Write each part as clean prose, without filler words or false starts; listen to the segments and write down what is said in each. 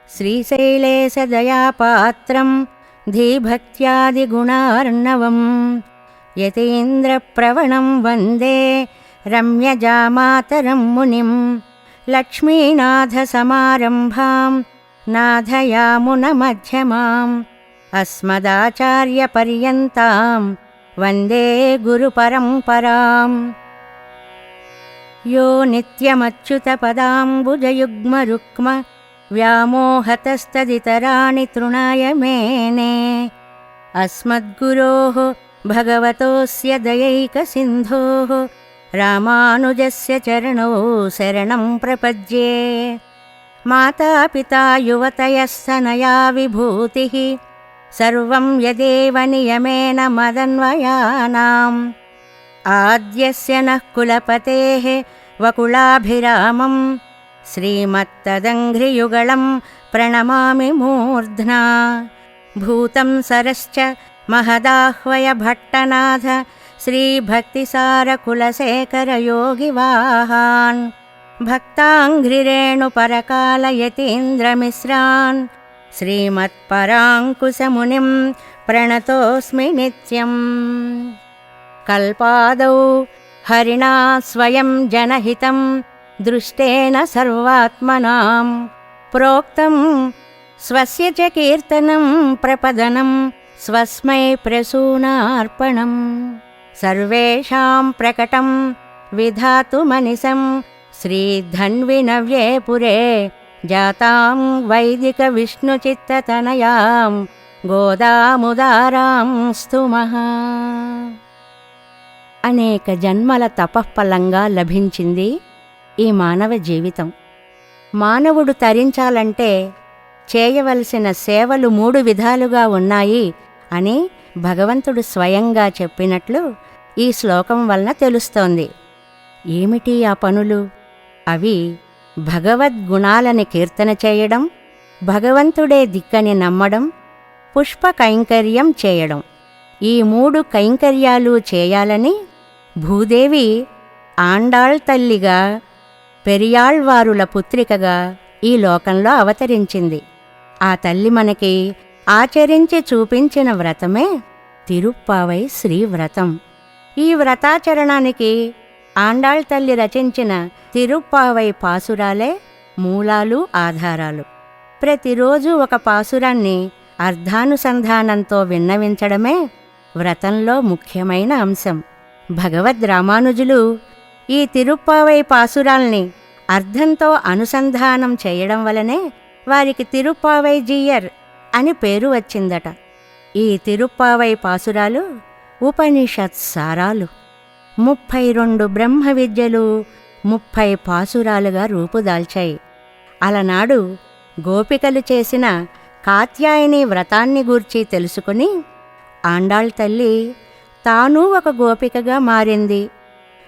శ్రీశైలేశదయాపాత్రం धीभक्त्यादिगुणार्णवं यतीन्द्रप्रवणं वन्दे रम्यजामातरं मुनिं लक्ष्मीनाथसमारम्भां नाथयामुनमध्यमाम् अस्मदाचार्यपर्यन्तां वन्दे गुरुपरम्पराम्। यो नित्यमच्युतपदाम्बुजयुग्मरुक्म व्यामोहतस्तदितराणि तृणाय मेने अस्मद्गुरोः भगवतोऽस्य दयैकसिन्धोः रामानुजस्य चरणौ शरणं प्रपद्ये। मातापिता युवतयस्तनया विभूतिः सर्वं यदेव नियमेन मदन्वयानाम् आद्यस्य नः कुलपतेः वकुलाभिरामं श्रीमत्तदङ्घ्रियुगलं प्रणमामि मूर्ध्ना। भूतं सरश्च महदाह्वय भट्टनाथ श्रीभक्तिसारकुलशेखरयोगिवाहान् भक्ताङ्घ्रिरेणुपरकालयतीन्द्रमिश्रान् श्रीमत्पराङ्कुशमुनिं प्रणतोऽस्मि नित्यम्। कल्पादौ हरिणा स्वयं जनहितं दृष्टेन सर्वात्मनां प्रोक्तं स्वस्य च कीर्तनं प्रपदनं स्वस्मै प्रसूनार्पणं। सर्वेषां प्रकटं विधातुमनिशं श्रीधन्विनव्ये पुरे जातां वैदिकविष्णुचित्ततनयां गोदामुदारां स्तुमः। అనేక జన్మల తపఃఫలంగా లభించింది ఈ మానవ జీవితం. మానవుడు తరించాలంటే చేయవలసిన సేవలు 3 విధాలుగా ఉన్నాయి అని భగవంతుడు స్వయంగా చెప్పినట్లు ఈ శ్లోకం వలన తెలుస్తోంది. ఏమిటి ఆ పనులు? అవి భగవద్గుణాలని కీర్తన చేయడం, భగవంతుడే దిక్కని నమ్మడం, పుష్ప కైంకర్యం చేయడం. ఈ 3 కైంకర్యాలు చేయాలని భూదేవి ఆండాళ్ తల్లిగా, పెరియాళ్వారుల పుత్రికగా ఈ లోకంలో అవతరించింది. ఆ తల్లి మనకి ఆచరించి చూపించిన వ్రతమే తిరుప్పావై శ్రీవ్రతం. ఈ వ్రతాచరణానికి ఆండాళ్ తల్లి రచించిన తిరుప్పావై పాసురాలే మూలాలు, ఆధారాలు. ప్రతిరోజు ఒక పాసురాన్ని అర్థానుసంధానంతో విన్నవించడమే వ్రతంలో ముఖ్యమైన అంశం. భగవద్ రామానుజులు ఈ తిరుప్పావై పాసురాల్ని అర్థంతో అనుసంధానం చేయడం వలనే వారికి తిరుప్పావై జీయర్ అని పేరు వచ్చిందట. ఈ తిరుప్పావై పాసురాలు ఉపనిషత్ సారాలు. 32 బ్రహ్మ విద్యలు 30 పాసురాలుగా రూపుదాల్చాయి. అలనాడు గోపికలు చేసిన కాత్యాయని వ్రతాన్ని గూర్చి తెలుసుకుని ఆండాళ్ తల్లి తానూ ఒక గోపికగా మారింది.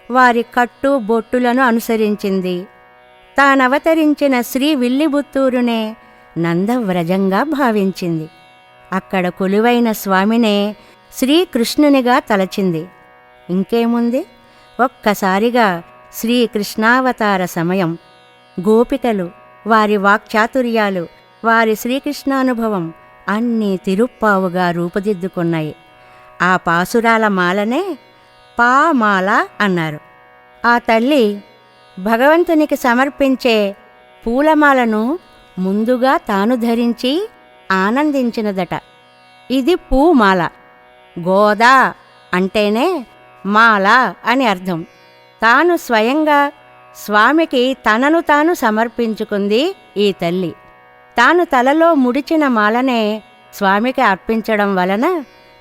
వారి కట్టు బొట్టులను అనుసరించింది. తానవతరించిన శ్రీ విల్లిబుత్తూరునే నందవ్రజంగా భావించింది. అక్కడ కొలువైన స్వామినే శ్రీకృష్ణునిగా తలచింది. ఇంకేముంది, ఒక్కసారిగా శ్రీకృష్ణావతార సమయం. గోపికలు, వారి వాక్చాతుర్యాలు, వారి శ్రీకృష్ణానుభవం అన్నీ తిరుప్పావుగా రూపుదిద్దుకున్నాయి. ఆ పాసురాల మాలనే పామాల అన్నారు. ఆ తల్లి భగవంతునికి సమర్పించే పూలమాలను ముందుగా తాను ధరించి ఆనందించినదట. ఇది పూమాల. గోదా అంటేనే మాల అని అర్థం. తాను స్వయంగా స్వామికి తనను తాను సమర్పించుకుంది ఈ తల్లి. తాను తలలో ముడిచిన మాలనే స్వామికి అర్పించడం వలన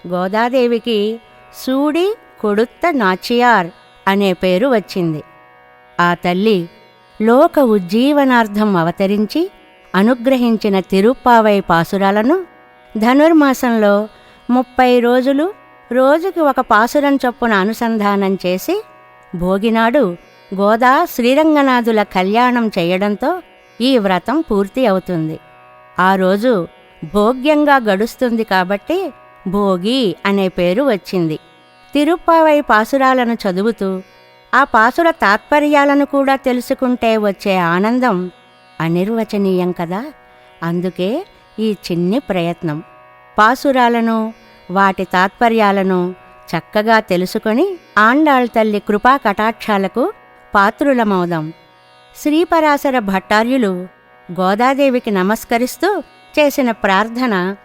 గోదాదేవికి సూడి కొడుత్త నాచియార్ అనే పేరు వచ్చింది. ఆ తల్లి లోక ఉజ్జీవనార్థం అవతరించి అనుగ్రహించిన తిరుప్పావై పాసురాలను ధనుర్మాసంలో 30 రోజులు రోజుకి ఒక పాసురం చొప్పున అనుసంధానం చేసి భోగినాడు గోదా శ్రీరంగనాథుల కళ్యాణం చేయడంతో ఈ వ్రతం పూర్తి అవుతుంది. ఆ రోజు భోగ్యంగా గడుస్తుంది కాబట్టి భోగి అనే పేరు వచ్చింది. తిరుప్పావై పాసురాలను చదువుతూ ఆ పాసుర తాత్పర్యాలను కూడా తెలుసుకుంటే వచ్చే ఆనందం అనిర్వచనీయం కదా. అందుకే ఈ చిన్ని ప్రయత్నం. పాసురాలను, వాటి తాత్పర్యాలను చక్కగా తెలుసుకొని ఆండాళ్ తల్లి కృపా కటాక్షాలకు పాత్రులమవుదాం. శ్రీపరాశర భట్టార్యులు గోదాదేవికి నమస్కరిస్తూ చేసిన ప్రార్థన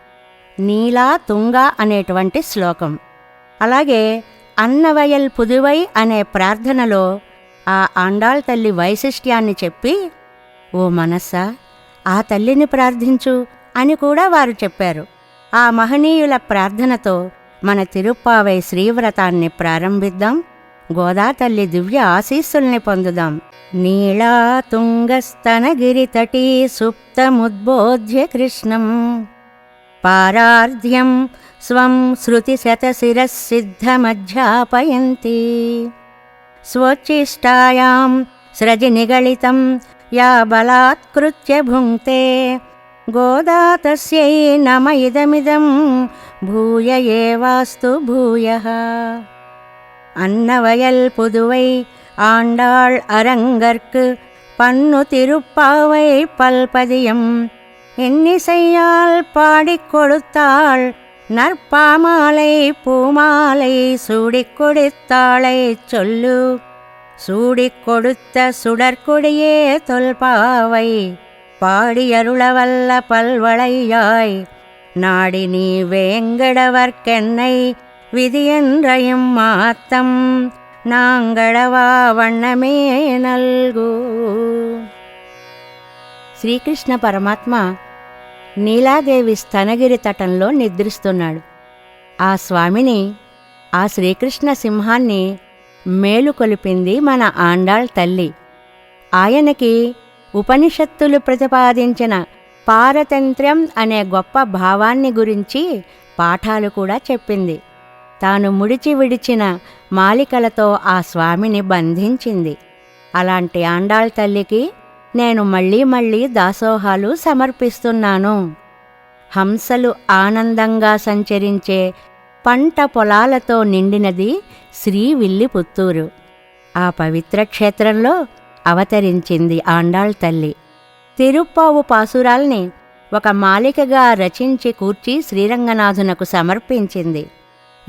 నీలా తుంగా అనేటువంటి శ్లోకం. అలాగే అన్నవయల్ పుదువై అనే ప్రార్థనలో ఆ ఆండాళ్ తల్లి వైశిష్ట్యాన్ని చెప్పి, ఓ మనస్సా, ఆ తల్లిని ప్రార్థించు అని కూడా వారు చెప్పారు. ఆ మహనీయుల ప్రార్థనతో మన తిరుప్పావై శ్రీవ్రతాన్ని ప్రారంభిద్దాం. గోదా తల్లి దివ్య ఆశీస్సుల్ని పొందుదాం. నీళా తుంగస్తనగిరితటీ సుప్తముద్బోధ్య కృష్ణం పారార్ధ్యం స్వం శృతిశతశిరసిద్ధమధ్యాపయంతి స్వోచ్ఛిష్టాయాం స్రజి నిగళితం యా బలాత్కృత్య భుంక్తే గోదా తస్యై నమ ఇదమిదం భూయ ఏవాస్తు భూయః. అన్నవయల్ పుదువై ஆண்டாள் அரங்கற்கு பன்னு திருப்பாவை பல்பதியம் இன்னிசையால் பாடிக் கொடுத்தாள் நற்பாமாலை பூமாலை சூடிக் கொடுத்தாளை சொல்லு சூடிக் கொடுத்த சுடற்கொடியே தொல்பாவை பாடியருளவல்ல பல்வளையாய் நாடி நீ வேங்கடவர்க்கென்னை விதியென்றையும் மாத்தம் నాంగడవా వన్నమే నల్గు. శ్రీకృష్ణ పరమాత్మ నీలాదేవి స్తనగిరి తటంలో నిద్రిస్తున్నాడు. ఆ స్వామిని, ఆ శ్రీకృష్ణ సింహాన్ని మేలుకొలిపింది మన ఆండాళ్ తల్లి. ఆయనకి ఉపనిషత్తులు ప్రతిపాదించిన పారతంత్ర్యం అనే గొప్ప భావాన్ని గురించి పాఠాలు కూడా చెప్పింది. తాను ముడిచి విడిచిన మాలికలతో ఆ స్వామిని బంధించింది. అలాంటి ఆండాళ్ తల్లికి నేను మళ్ళీ మళ్ళీ దాసోహాలు సమర్పిస్తున్నాను. హంసలు ఆనందంగా సంచరించే పంట పొలాలతో నిండినది శ్రీవిల్లిపుత్తూరు. ఆ పవిత్ర క్షేత్రంలో అవతరించింది ఆండాళ్ తల్లి. తిరుప్పావు పాసురాల్ని ఒక మాలికగా రచించి కూర్చి శ్రీరంగనాథునకు సమర్పించింది.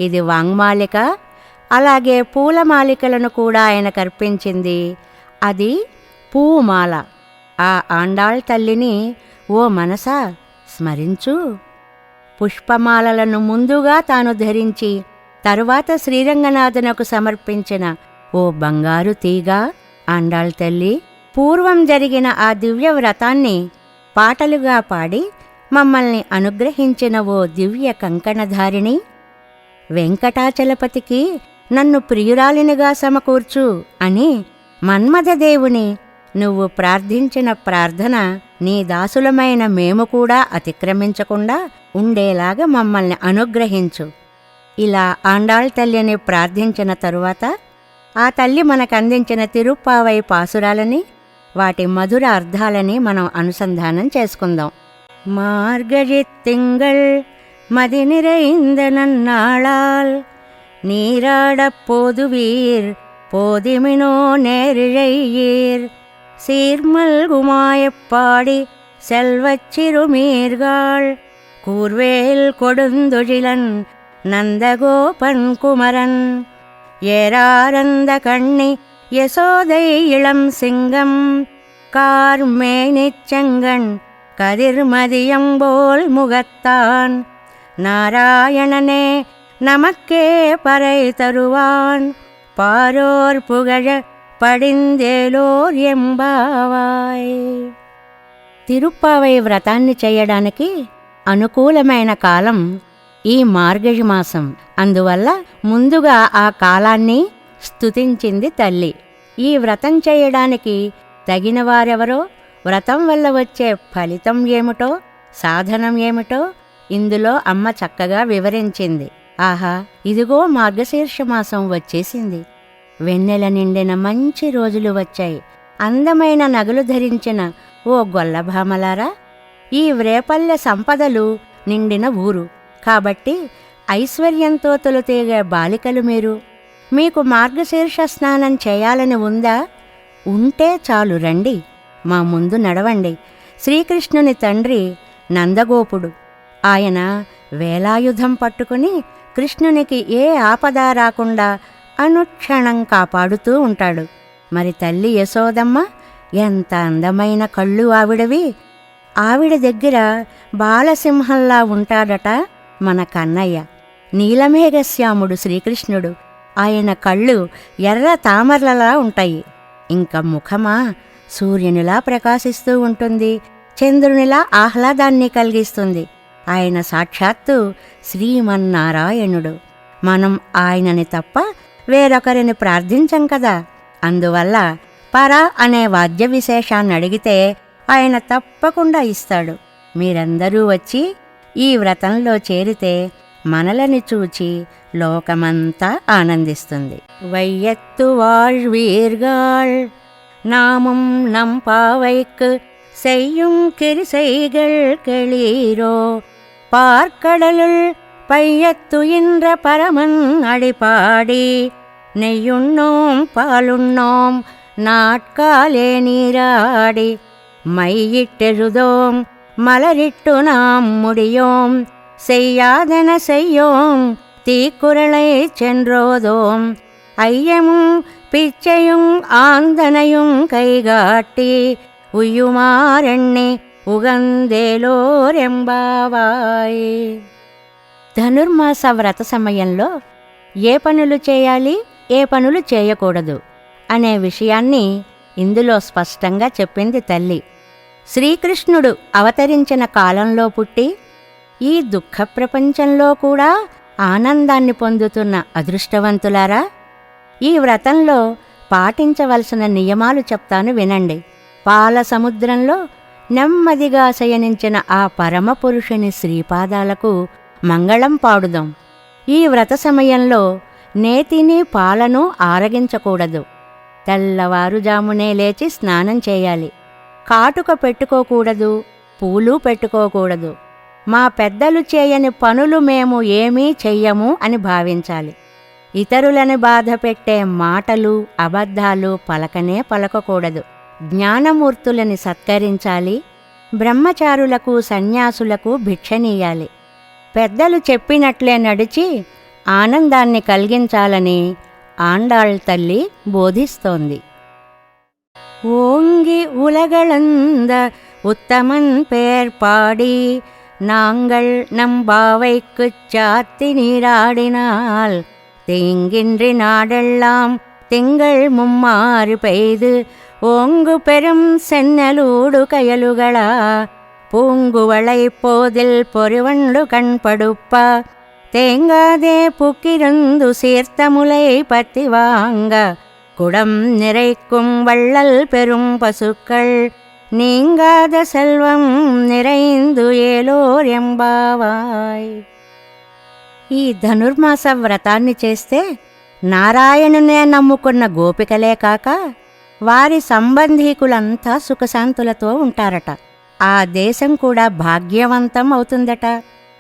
ఇది వాంగ్మాలిక. అలాగే పూలమాలికలను కూడా ఆయన కర్పించింది. అది పూమాల. ఆ ఆండాళ్ తల్లిని ఓ మనసా స్మరించు. పుష్పమాలలను ముందుగా తాను ధరించి తరువాత శ్రీరంగనాథునకు సమర్పించిన ఓ బంగారు తీగ ఆండాళ్ తల్లి. పూర్వం జరిగిన ఆ దివ్య వ్రతాన్ని పాటలుగా పాడి మమ్మల్ని అనుగ్రహించిన ఓ దివ్య కంకణధారిణి, వెంకటాచలపతికి నన్ను ప్రియురాలినిగా సమకూర్చు అని మన్మథదేవుని నువ్వు ప్రార్థించిన ప్రార్థన నీ దాసులమైన మేము కూడా అతిక్రమించకుండా ఉండేలాగా మమ్మల్ని అనుగ్రహించు. ఇలా ఆండాళ్ తల్లిని ప్రార్థించిన తరువాత ఆ తల్లి మనకందించిన తిరుప్పావై పాసురాలని, వాటి మధుర అర్థాలని మనం అనుసంధానం చేసుకుందాం. మార్గజిత్ తింగళ్ மதி நிறைந்த நன்னாளால் நீராடப் போதுவீர் போதிமினோ நேரிழையீர் சீர்மல்குமாயப் பாடி செல்வச் சிறுமீர்காள் கூர்வேல் கொடுந்தொழிலன் நந்தகோபன் குமரன் ஏராரந்த கண்ணி யசோதை இளம் சிங்கம் கார்மேனிச் செங்கண் கதிர்மதியம்போல் முகத்தான் நாராயணனே நமக்கே பறை தருவான் பாரோர் புகழ పడిందేలోర్ ఎంబావాయ్. తిరుప్పావై వ్రతాన్ని చేయడానికి అనుకూలమైన కాలం ఈ మార్గశి మాసం. అందువల్ల ముందుగా ఆ కాలాన్ని స్తుతించింది తల్లి. ఈ వ్రతం చేయడానికి తగిన వారెవరో, వ్రతం వల్ల వచ్చే ఫలితం ఏమిటో, సాధనం ఏమిటో ఇందులో అమ్మ చక్కగా వివరించింది. ఆహా, ఇదిగో మార్గశీర్షమాసం వచ్చేసింది. వెన్నెల నిండిన మంచి రోజులు వచ్చాయి. అందమైన నగలు ధరించిన ఓ గొల్లభామలారా, ఈ వ్రేపల్లె సంపదలు నిండిన ఊరు కాబట్టి ఐశ్వర్యంతో తొలుతీగే బాలికలు మీరు. మీకు మార్గశీర్ష స్నానం చేయాలని ఉందా? ఉంటే చాలు రండి, మా ముందు నడవండి. శ్రీకృష్ణుని తండ్రి నందగోపుడు. ఆయన వేలాయుధం పట్టుకుని కృష్ణునికి ఏ ఆపద రాకుండా అనుక్షణం కాపాడుతూ ఉంటాడు. మరి తల్లి యశోదమ్మ ఎంత అందమైన కళ్ళు ఆవిడవి! ఆవిడ దగ్గర బాలసింహంలా ఉంటాడట మన కన్నయ్య. నీలమేఘశ్యాముడు శ్రీకృష్ణుడు. ఆయన కళ్ళు ఎర్ర తామరలలా ఉంటాయి. ఇంక ముఖమా సూర్యునిలా ప్రకాశిస్తూ ఉంటుంది, చంద్రునిలా ఆహ్లాదాన్ని కలిగిస్తుంది. ఆయన సాక్షాత్తు శ్రీమన్నారాయణుడు. మనం ఆయనని తప్ప వేరొకరిని ప్రార్థించం కదా. అందువల్ల పర అనే వాద్య విశేషాన్ని అడిగితే ఆయన తప్పకుండా ఇస్తాడు. మీరందరూ వచ్చి ఈ వ్రతంలో చేరితే మనలని చూచి లోకమంతా ఆనందిస్తుంది. వైయత్తు வாழ்வீர்கள் நாமும் நம் பாவைக்கு செய்யும் கிரிசைகள் கெளீரோ பார்க்கடலுள் பையத்துயின்ற பரமன் அடிபாடி நெய்யுண்ணோம் பாலுண்ணோம் நாட்காலே நீராடி மையிட்டெழுதோம் மலரிட்டு நாம் முடியோம் செய்யாதன செய்யோம் தீக்குறளை சென்றோதோம் ஐயமும் பிச்சையும் ஆந்தனையும் கைகாட்டி ఉయ్యుమారెణ్ణి ఉగందేలోరెంబావాయ్. ధనుర్మాస వ్రత సమయంలో ఏ పనులు చేయాలి, ఏ పనులు చేయకూడదు అనే విషయాన్ని ఇందులో స్పష్టంగా చెప్పింది తల్లి. శ్రీకృష్ణుడు అవతరించిన కాలంలో పుట్టి ఈ దుఃఖ ప్రపంచంలో కూడా ఆనందాన్ని పొందుతున్న అదృష్టవంతులారా, ఈ వ్రతంలో పాటించవలసిన నియమాలు చెప్తాను వినండి. పాల సముద్రంలో నెమ్మదిగా శయనించిన ఆ పరమపురుషుని శ్రీపాదాలకు మంగళం పాడుదాం. ఈ వ్రత సమయంలో నేతిని పాలను ఆరగించకూడదు. తెల్లవారుజామునే లేచి స్నానం చేయాలి. కాటుక పెట్టుకోకూడదు, పూలు పెట్టుకోకూడదు. మా పెద్దలు చేయని పనులు మేము ఏమీ చెయ్యము అని భావించాలి. ఇతరులని బాధ పెట్టే మాటలు, అబద్ధాలు పలకనే పలకకూడదు. జ్ఞానమూర్తులని సత్కరించాలి. బ్రహ్మచారులకు, సన్యాసులకు భిక్షనీయాలి. పెద్దలు చెప్పినట్లే నడిచి ఆనందాన్ని కలిగించాలని ఆండాళ్ తల్లి బోధిస్తోంది. ఓంగి ఉలగళంద ఉత్తమన్ పేర్ పాడి நாங்கள் நம் பாவைக்குச் சாத்தி நீராடினால் தீங்கின்றி நாடெல்லாம் திங்கள் மும்மாறு பெய்து ஓங்கு பெரும் சென்னலூடு கயலுகளா பூங்குவளை போதில் பொறிவண்டு கண்படுப்ப தேங்காதே புக்கிருந்து சீர்த்தமுலை பத்தி வாங்க குடம் நிறைக்கும் வள்ளல் பெரும் பசுக்கள் నీంగాద సెల్వం నిరైందు ఏలోర్యంబావాయ్. ఈ ధనుర్మాస వ్రతాన్ని చేస్తే నారాయణునే నమ్ముకున్న గోపికలే కాక వారి సంబంధీకులంతా సుఖశాంతులతో ఉంటారట. ఆ దేశం కూడా భాగ్యవంతం అవుతుందట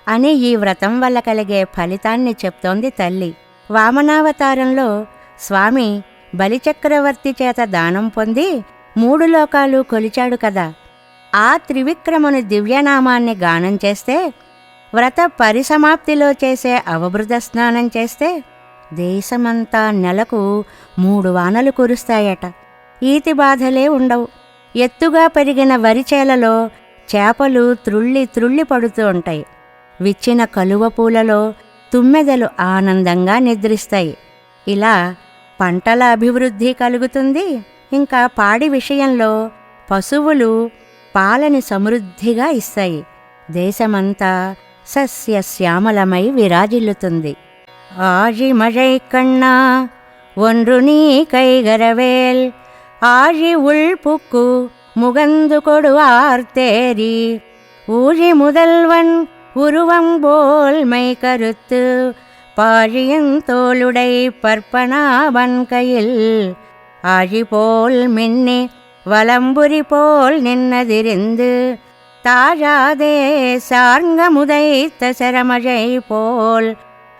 అని ఈ వ్రతం వల్ల కలిగే ఫలితాన్ని చెప్తోంది తల్లి. వామనావతారంలో స్వామి బలిచక్రవర్తి చేత దానం పొంది 3 లోకాలు కొలిచాడు కదా. ఆ త్రివిక్రముని దివ్యనామాన్ని గానం చేస్తే, వ్రత పరిసమాప్తిలో చేసే అవబృత స్నానం చేస్తే దేశమంతా నెలకు 3 వానలు కురుస్తాయట. ఈతి బాధలే ఉండవు. ఎత్తుగా పెరిగిన వరిచేలలో చేపలు త్రుళ్ళి పడుతూ ఉంటాయి. విచ్చిన కలువ పూలలో తుమ్మెదలు ఆనందంగా నిద్రిస్తాయి. ఇలా పంటల అభివృద్ధి కలుగుతుంది. ఇంకా పాడి విషయంలో పశువులు పాలని సమృద్ధిగా ఇస్తాయి. దేశమంతా సస్యశ్యామలమై విరాజిల్లుతుంది. ఆజి మழை కన్నా ఒండ్రు నీ కైగరవేల్ ఆజి ఉల్పుక్కు ముగందు కొడు ఆర్తేరి ஊழி முதல்வன் உருவம் போல் மை கருத்து பாழியன் தோளுடை பற்பனாவன் கையில் ஆழி போல் மின்னி வலம்புரி போல் நின்னதிரிந்து தாழாதே சார்ங்க முதைத்த சரமழை போல்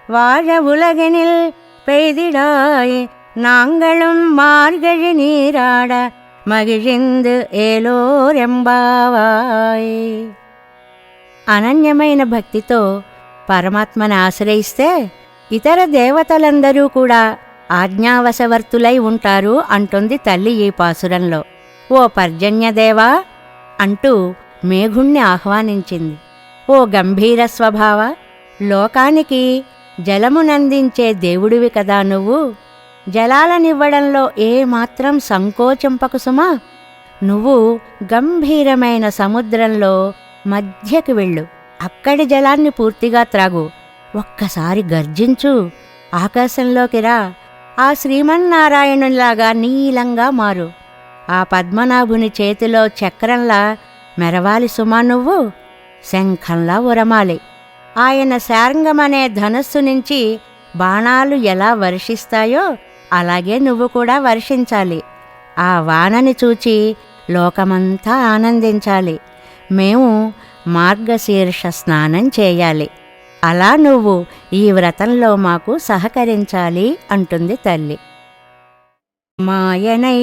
வாழ உலகினில் பெய்திடாய் நாங்களும் மார்கழி நீராட మగిజిందు ఏలోరెంబావాయ్. అనన్యమైన భక్తితో పరమాత్మను ఆశ్రయిస్తే ఇతర దేవతలందరూ కూడా ఆజ్ఞావశవర్తులై ఉంటారు అంటుంది తల్లి ఈ పాసురంలో. ఓ పర్జన్యదేవా అంటూ మేఘుణ్ణి ఆహ్వానించింది. ఓ గంభీర స్వభావ, లోకానికి జలమునందించే దేవుడివి కదా నువ్వు. జలాలనివ్వడంలో ఏమాత్రం సంకోచింపకు సుమా. నువ్వు గంభీరమైన సముద్రంలో మధ్యకి వెళ్ళు, అక్కడి జలాన్ని పూర్తిగా త్రాగు. ఒక్కసారి గర్జించు, ఆకాశంలోకి రా, ఆ శ్రీమన్నారాయణునిలాగా నీలంగా మారు. ఆ పద్మనాభుని చేతిలో చక్రంలా మెరవాలి సుమా నువ్వు, శంఖంలా ఉరమాలి. ఆయన శార్ంగమనే ధనస్సు నుంచి బాణాలు ఎలా వర్షిస్తాయో అలాగే నువ్వు కూడా వర్షించాలి. ఆ వానని చూచి లోకమంతా ఆనందించాలి. మేము మార్గశీర్ష స్నానం చేయాలి. అలా నువ్వు ఈ వ్రతంలో మాకు సహకరించాలి అంటుంది తల్లి. మాయనై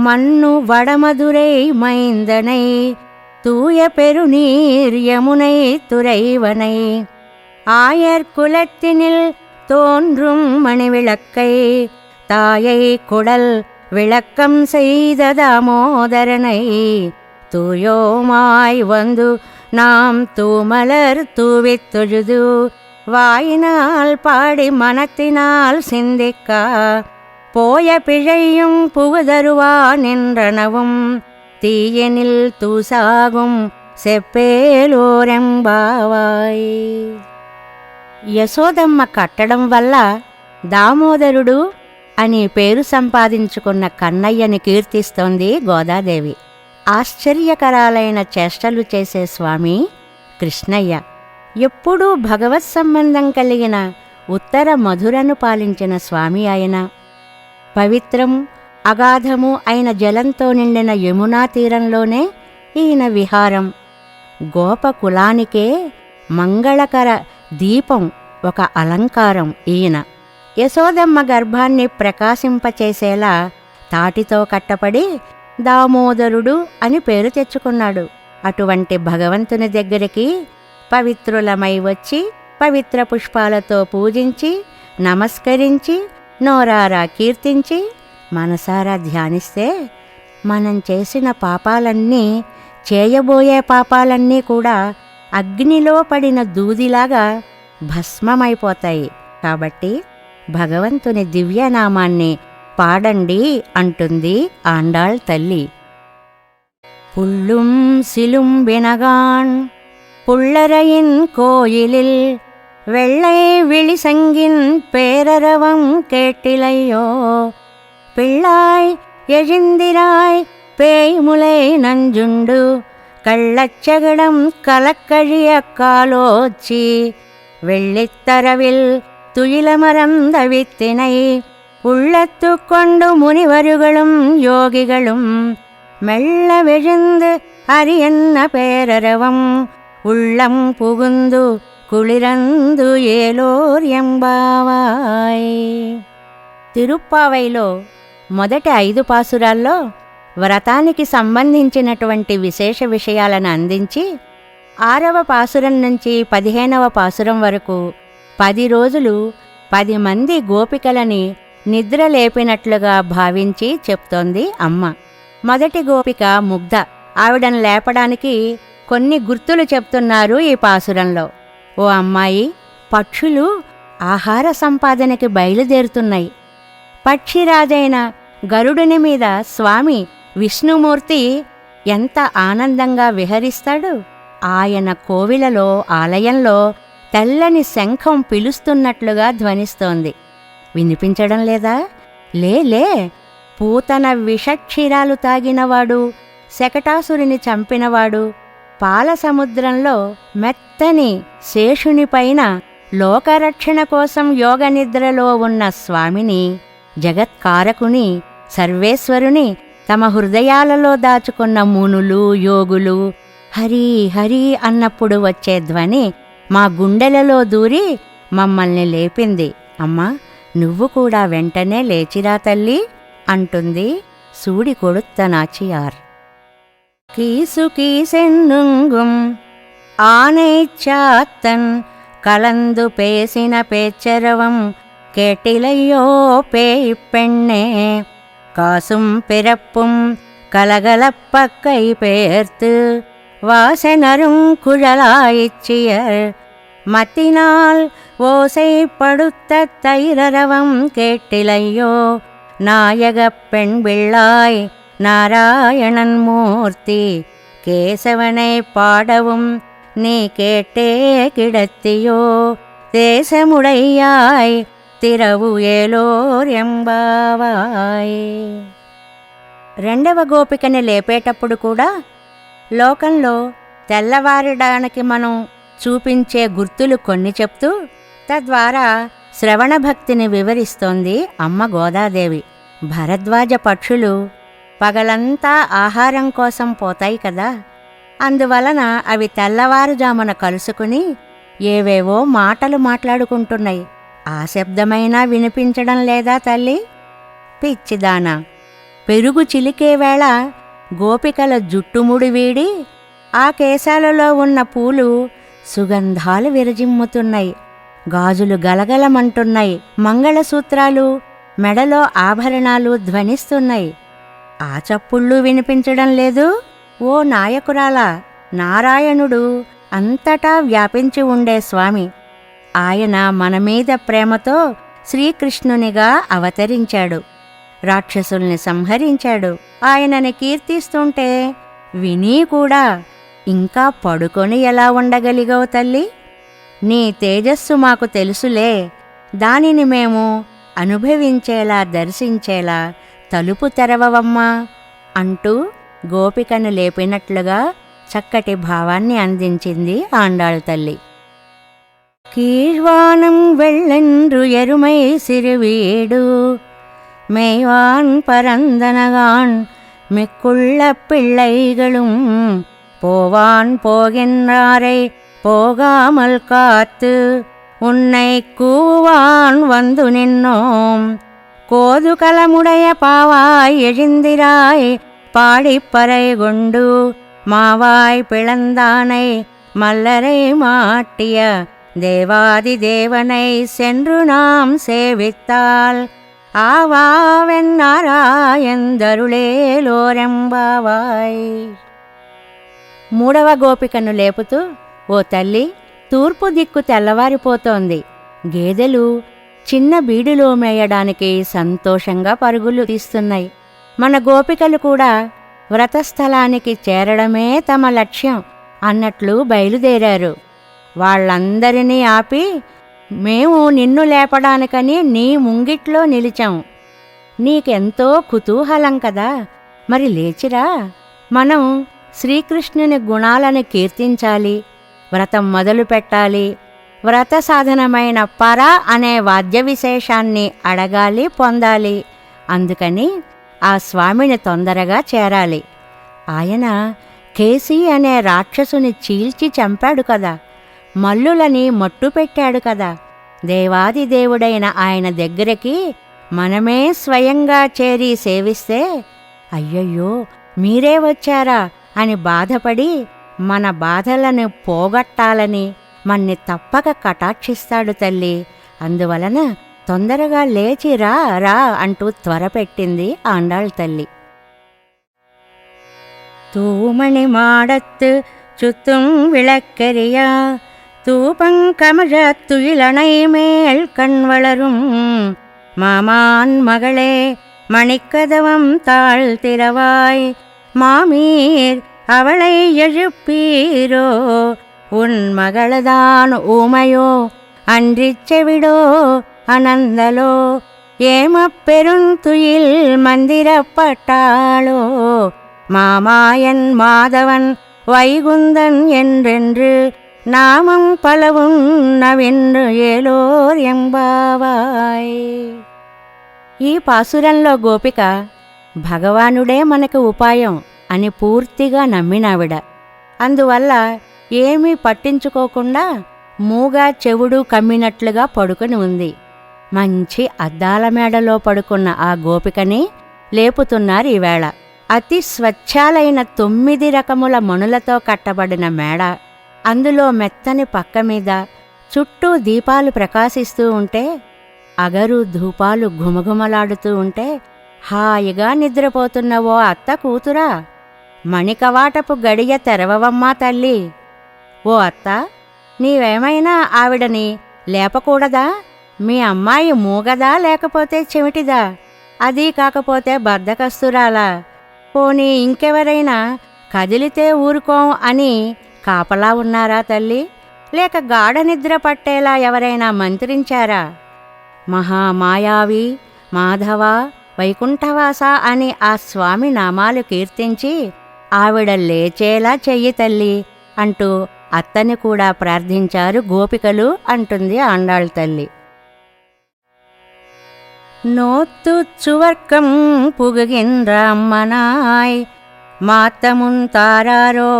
మన్ను వడమదురై మైందనై தூய பெருநீர் யமுனை துறைவனை ஆயர்குலத்தினில் தோன்றும் மணிவிளக்கை தாயை குடல் விளக்கம் செய்த தாமோதரனை தூயோமாய் வந்து நாம் தூமலர் தூவித் தொழுது வாயினால் பாடி மனத்தினால் சிந்திக்கா போய பிழையும் புகுதருவான் என்றனவும் తీయనిల్ తూసాగుం సెప్పేలోరెంబావాయ్. యశోదమ్మ కట్టడం వల్ల దామోదరుడు అని పేరు సంపాదించుకున్న కన్నయ్యని కీర్తిస్తోంది గోదాదేవి. ఆశ్చర్యకరాలైన చేష్టలు చేసే స్వామి కృష్ణయ్య. ఎప్పుడూ భగవత్ సంబంధం కలిగిన ఉత్తర మధురను పాలించిన స్వామి ఆయన. పవిత్రం అగాధము అయిన జలంతో నిండిన యమునా తీరంలోనే ఈయన విహారం. గోపకులానికే మంగళకర దీపం, ఒక అలంకారం ఈయన. యశోదమ్మ గర్భాన్ని ప్రకాశింపచేసేలా తాటితో కట్టపడి దామోదరుడు అని పేరు తెచ్చుకున్నాడు. అటువంటి భగవంతుని దగ్గరికి పవిత్రులమై వచ్చి పవిత్ర పుష్పాలతో పూజించి నమస్కరించి నోరారా కీర్తించి మనసారా ధ్యానిస్తే మనం చేసిన పాపాలన్నీ, చేయబోయే పాపాలన్నీ కూడా అగ్నిలో పడిన దూదిలాగా భస్మమైపోతాయి. కాబట్టి భగవంతుని దివ్యనామాన్ని పాడండి అంటుంది ఆండాళ్ తల్లి. పుల్లుం సిలుం వినగాన్ పుల్లరయిన్ కోయిలిల్ வெள்ளை விழிசங்கின் பேரரவம் கேட்டிலையோ பிள்ளாய் எழிந்திராய் பேய்முலை நஞ்சுண்டு கள்ளச்சகடம் கலக்கழிய காலோச்சி வெள்ளித்தரவில் துயிலமரந்த வித்தினை உள்ளத்து கொண்டு முனிவருகளும் யோகிகளும் மெல்ல விழுந்து அரியன்ன பேரரவம் உள்ளம் புகுந்து కుళిరందు ఏలోర్ ఎంబావాయ్. తిరుప్పావైలో మొదటి 5 పాసురాల్లో వ్రతానికి సంబంధించినటువంటి విశేష విషయాలను అందించి 6వ పాసురం నుంచి 15వ పాసురం వరకు 10 రోజులు 10 మంది గోపికలని నిద్రలేపినట్లుగా భావించి చెప్తోంది అమ్మ. మొదటి గోపిక ముగ్ధ. ఆవిడను లేపడానికి కొన్ని గుర్తులు చెప్తున్నారు ఈ పాసురంలో. ఓ అమ్మాయి, పక్షులు ఆహార సంపాదనకి బయలుదేరుతున్నాయి. పక్షిరాజైన గరుడుని మీద స్వామి విష్ణుమూర్తి ఎంత ఆనందంగా విహరిస్తాడు. ఆయన కోవిలలో, ఆలయంలో తెల్లని శంఖం పిలుస్తున్నట్లుగా ధ్వనిస్తోంది. వినిపించడం లేదా? లే, పూతన విషక్షీరాలు తాగినవాడు, శకటాసురుని చంపినవాడు, పాల సముద్రంలో మెత్తని శేషునిపైన లోకరక్షణ కోసం యోగనిద్రలో ఉన్న స్వామిని, జగత్కారకుని, సర్వేశ్వరుని తమ హృదయాలలో దాచుకున్న మునులు, యోగులు హరి హరి అన్నప్పుడు వచ్చే ధ్వని మా గుండెలలో దూరి మమ్మల్ని లేపింది. అమ్మా, నువ్వు కూడా వెంటనే లేచిరా తల్లి అంటుంది சூடி கொடுத்த நாச்சியார். கீசு கீசென்னுங்கும் ஆனைச் சாத்தன் கலந்து பேசின பேச்சரவம் கேட்டிலையோ பேய்ப் பெண்ணே, காசும் பிறப்பும் கலகலப்பக்கை பேர்த்து வாசனரும் குழலாயிச்சியர் மத்தினால் ஓசைப்படுத்த தைரரவம் கேட்டிலையோ நாயகப் பெண் பிள்ளாய் நாராயணன் மூர்த்தி, கேசவனை பாடவும் நீ கேட்டே கிடத்தியோ தேசமுடையாய் తిరవు ఏలోర్ ఎంబావాయ్. రెండవ గోపికని లేపేటప్పుడు కూడా లోకంలో తెల్లవారడానికి మనం చూపించే గుర్తులు కొన్ని చెప్తూ తద్వారా శ్రవణ భక్తిని వివరిస్తోంది అమ్మ గోదాదేవి. భరద్వాజ పక్షులు పగలంతా ఆహారం కోసం పోతాయి కదా, అందువలన అవి తెల్లవారుజామున కలుసుకుని ఏవేవో మాటలు మాట్లాడుకుంటున్నాయి. ఆ శబ్దమైనా వినిపించడం లేదా తల్లి? పిచ్చిదానా, పెరుగు చిలికే వేళ గోపికల జుట్టుముడి వీడి ఆ కేశాలలో ఉన్న పూలు సుగంధాలు విరజిమ్ముతున్నాయి, గాజులు గలగలమంటున్నాయి, మంగళసూత్రాలు మెడలో ఆభరణాలు ధ్వనిస్తున్నాయి. ఆ చప్పుళ్ళు వినిపించడం లేదు? ఓ నాయకురాలా, నారాయణుడు అంతటా వ్యాపించి ఉండే స్వామి. ఆయన మనమీద ప్రేమతో శ్రీకృష్ణునిగా అవతరించాడు, రాక్షసుల్ని సంహరించాడు. ఆయనని కీర్తిస్తుంటే విని కూడా ఇంకా పడుకొని ఎలా ఉండగలిగావు తల్లి? నీ తేజస్సు మాకు తెలుసులే, దానిని మేము అనుభవించేలా దర్శించేలా తలుపు తెరవవమ్మా అంటూ గోపికను లేపినట్లుగా చక్కటి భావాన్ని అందించింది ఆండాళ్ తల్లి. கீழ்வானம் வெள்ளென்று எருமை சிறுவீடு மேய்வான் பரந்தனகான் மிக்குள்ள பிள்ளைகளும் போவான் போகின்றாரை போகாமல் காத்து உன்னை கூவான் வந்து நின்னோம் கோதுகலமுடைய பாவாய் எழுந்திராய் பாடிப்பறை கொண்டு மாவாய் பிளந்தானை மல்லரை மாட்டிய தேவாதி தேவனை சென்று நாம் சேவித்தால் ఆవావెన్నారాయందరుళేలోరెంబావాయ్. మూడవ గోపికను లేపుతూ, ఓ తల్లి, తూర్పు దిక్కు తెల్లవారిపోతోంది. గేదెలు చిన్న బీడులో మేయడానికి సంతోషంగా పరుగులు తీస్తున్నాయి. మన గోపికలు కూడా వ్రతస్థలానికి చేరడమే తమ లక్ష్యం అన్నట్లు బయలుదేరారు. వాళ్ళందరినీ ఆపి మేము నిన్ను లేపడానికని నీ ముంగిట్లో నిలిచాం. నీకెంతో కుతూహలం కదా, మరి లేచిరా. మనం శ్రీకృష్ణుని గుణాలను కీర్తించాలి, వ్రతం మొదలు పెట్టాలి, వ్రత సాధనమైన పర అనే వాద్య విశేషాన్ని అడగాలి, పొందాలి. అందుకని ఆ స్వామిని తొందరగా చేరాలి. ఆయన కేసీ అనే రాక్షసుని చీల్చి చంపాడు కదా, మల్లులని మట్టు పెట్టాడు కదా. దేవాది దేవుడైన ఆయన దగ్గరికి మనమే స్వయంగా చేరి సేవిస్తే, అయ్యయ్యో మీరే వచ్చారా అని బాధపడి మన బాధలను పోగొట్టాలని మన్ని తప్పక కటాక్షిస్తాడు తల్లి. అందువలన తొందరగా లేచి రా రా అంటూ త్వరపెట్టింది ఆండాళ్ తల్లి. தூமணி மாடத்து சுத்தும் விளக்கெரியா தூபங்கமழத்துயிலணை மேல் கண் வளரும் மாமான் மகளே மணிக்கதவம் தாழ்த்திரவாய் மாமீர் அவளை எழுப்பீரோ உன் மகளதான் ஊமையோ அன்றிச் செவிடோ அனந்தலோ ஏமப்பெருந்துயில் மந்திரப்பட்டாளோ மாமாயன் மாதவன் வைகுந்தன் என்றென்று నామం పలవున్నవెన్ను ఏలోర్ ఎంబావాయ్. ఈ పాసురంలో గోపిక భగవానుడే మనకు ఉపాయం అని పూర్తిగా నమ్మినావిడ. అందువల్ల ఏమీ పట్టించుకోకుండా మూగా చెవుడు కమ్మినట్లుగా పడుకొని ఉంది. మంచి అద్దాల మేడలో పడుకున్న ఆ గోపికని లేపుతున్నారు ఈవేళ. అతి స్వచ్ఛాలైన 9 రకముల మణులతో కట్టబడిన మేడ, అందులో మెత్తని పక్క మీద చుట్టూ దీపాలు ప్రకాశిస్తూ ఉంటే, అగరు ధూపాలు ఘుమఘుమలాడుతూ ఉంటే, హాయిగా నిద్రపోతున్న ఓ అత్త కూతురా, మణికవాటపు గడియ తెరవవమ్మా తల్లి. ఓ అత్త, నీవేమైనా ఆవిడని లేపకూడదా? మీ అమ్మాయి మూగదా లేకపోతే చెవిటిదా? అదీ కాకపోతే బద్ధకస్తురాలా? పోనీ ఇంకెవరైనా కదిలితే ఊరుకోం అని కాపలా ఉన్నారా తల్లి? లేక గాఢ నిద్ర పట్టేలా ఎవరైనా మంత్రించారా? మహామాయావి, మాధవ, వైకుంఠవాస అని ఆ స్వామి నామాలు కీర్తించి ఆవిడ లేచేలా చెయ్యి తల్లి అంటూ అత్తని కూడా ప్రార్థించారు గోపికలు అంటుంది ఆండాళ్ తల్లి. நோத்துச்சுவர்க்கம் புகுகின்றம்மனாய் மாத்தமுன் தாராரோ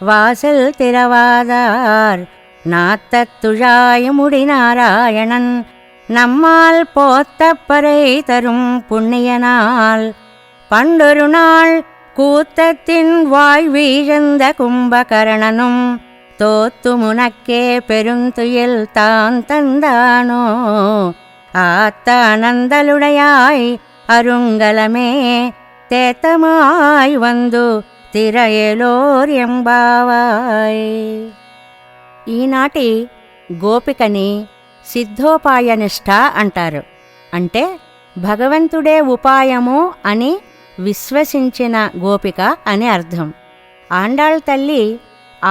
வாசல் திறவாதார் நாத்தத்துழாய முடிநாராயணன் நம்மால் போத்தப்பறை தரும் புண்ணியனால் பண்டொரு நாள் கூத்தத்தின் வாய் வீழ்ந்த கும்பகரணனும் தோத்து முனக்கே பெருந்துயில் தான் தந்தானோ ஆத்தானந்தலுடையாய் அருங்கலமே தேத்தமாய் வந்து తిరయేలోర్ ఎంబావాయ్. ఈనాటి గోపికని సిద్ధోపాయనిష్ట అంటారు. అంటే భగవంతుడే ఉపాయము అని విశ్వసించిన గోపిక అని అర్థం. ఆండాళ్ తల్లి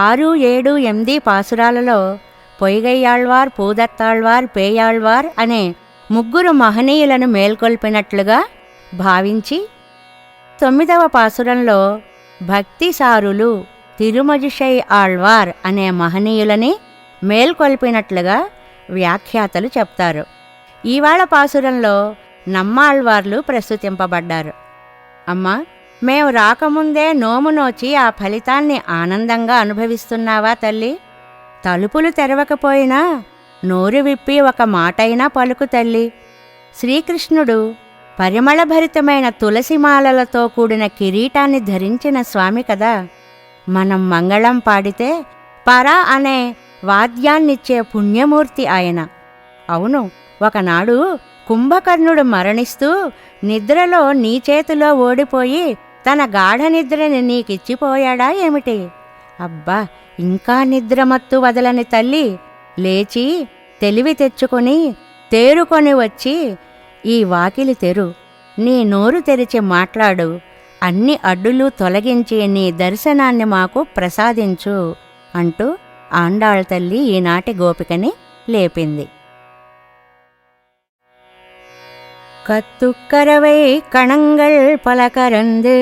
6, 7, 8 పాసురాలలో పొయ్గయ్యాళ్వార్, పూదత్తాళ్వార్, పేయాళ్వార్ అనే 3 మహనీయులను మేల్కొల్పినట్లుగా భావించి 9వ పాసురంలో భక్తిసారులు తిరుమజిషై ఆళ్వార్ అనే మహనీయులని మేల్కొల్పినట్లుగా వ్యాఖ్యాతలు చెప్తారు. ఈవాళ పాసురంలో నమ్మాళ్వార్లు ప్రస్తుతింపబడ్డారు. అమ్మా, మేం రాకముందే నోము నోచి ఆ ఫలితాన్ని ఆనందంగా అనుభవిస్తున్నావా తల్లి? తలుపులు తెరవకపోయినా నోరు విప్పి ఒక మాటైనా పలుకు తల్లి. శ్రీకృష్ణుడు పరిమళభరితమైన తులసిమాలలతో కూడిన కిరీటాన్ని ధరించిన స్వామి కదా. మనం మంగళం పాడితే పరా అనే వాద్యాన్నిచ్చే పుణ్యమూర్తి ఆయన. అవును, ఒకనాడు కుంభకర్ణుడు మరణిస్తూ నిద్రలో నీ చేతిలో ఓడిపోయి తన గాఢ నిద్రని నీకిచ్చిపోయాడా ఏమిటి? అబ్బా, ఇంకా నిద్రమత్తు వదలని తల్లి లేచి తెలివి తెచ్చుకొని తేరుకొని వచ్చి ఈ వాకిలి తెరు, నీ నోరు తెరిచి మాట్లాడు, అన్ని అడ్డులు తొలగించి నీ దర్శనాన్ని మాకు ప్రసాదించు అంటూ ఆండాళ్ తల్లి ఈనాటి గోపికని లేపింది. கத்துக்கரவை கணங்கள் பல கரந்து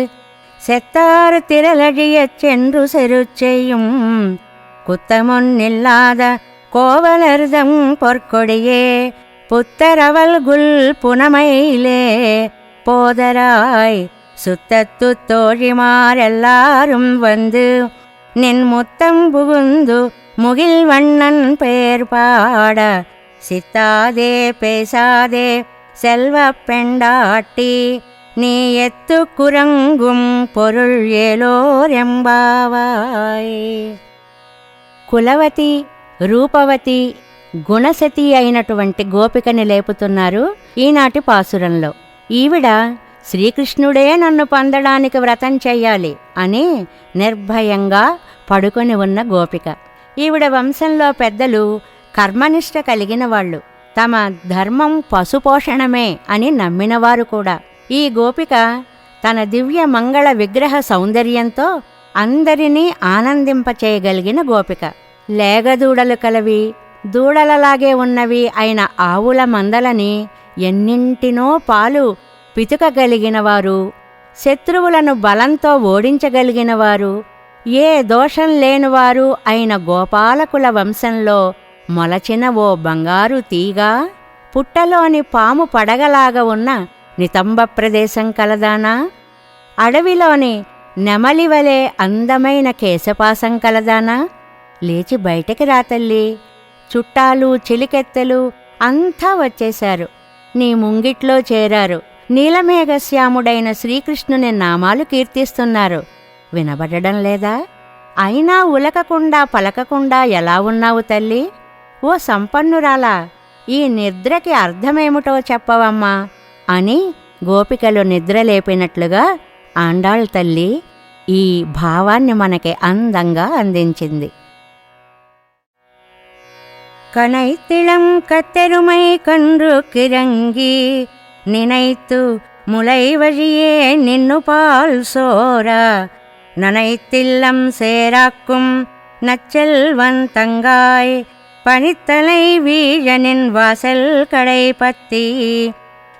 செத்தார் திரளழியச் சென்று செருச்செய்யும் குத்தமொன்னில்லாத கோவலர்தம் பொற்கொடியே புத்தரவல்குல் புனமையிலே போதராய் சுத்தத்து தோழிமாரெல்லாரும் வந்து நின் முத்தம் புகுந்து முகில் வண்ணன் பெயர் பாட சித்தாதே பேசாதே செல்வ பெண்டாட்டி நீ எத்து குரங்கும் பொருள் ஏலோர் ఎంబావాయ్. కులవతి, రూపవతి, గుణసతి అయినటువంటి గోపికని లేపుతున్నారు ఈనాటి పాసురంలో. ఈవిడ శ్రీకృష్ణుడే నన్ను పొందడానికి వ్రతం చెయ్యాలి అని నిర్భయంగా పడుకొని ఉన్న గోపిక. ఈవిడ వంశంలో పెద్దలు కర్మనిష్ట కలిగిన వాళ్ళు, తమ ధర్మం పశుపోషణమే అని నమ్మినవారు కూడా. ఈ గోపిక తన దివ్య మంగళ విగ్రహ సౌందర్యంతో అందరినీ ఆనందింపచేయగలిగిన గోపిక. లేగదూడలు కలవి, దూడలలాగే ఉన్నవి అయిన ఆవుల మందలని ఎన్నింటినో పాలు పితుకగలిగినవారు, శత్రువులను బలంతో ఓడించగలిగినవారు, ఏ దోషం లేనివారు అయిన గోపాలకుల వంశంలో మొలచిన ఓ బంగారు తీగ, పుట్టలోని పాము పడగలాగా ఉన్న నితంబ ప్రదేశం కలదానా, అడవిలోని నెమలివలే అందమైన కేశపాసం కలదానా, లేచి బయటికి రాతల్లి. చుట్టాలు చిలికెత్తెలు అంతా వచ్చేశారు, నీ ముంగిట్లో చేరారు, నీలమేఘశ్యాముడైన శ్రీకృష్ణుని నామాలు కీర్తిస్తున్నారు. వినబడడం లేదా? అయినా ఉలకకుండా పలకకుండా ఎలా ఉన్నావు తల్లి? ఓ సంపన్నురాలా, ఈ నిద్రకి అర్థమేమిటో చెప్పవమ్మా అని గోపికలు నిద్రలేపినట్లుగా ఆండాళ్ తల్లి ఈ భావాన్ని మనకి అందంగా అందించింది. కనైతిళం కత్తెరుమై కండ్రు కిరంగి నినైతు ములై వழியே నిన్ను పాల్ சோரா நனைத்தில்லம் சேராக்கும் நச்செல்வந்தங்காய் பனித்தலை வீழனின் வாசல் கடை பத்தி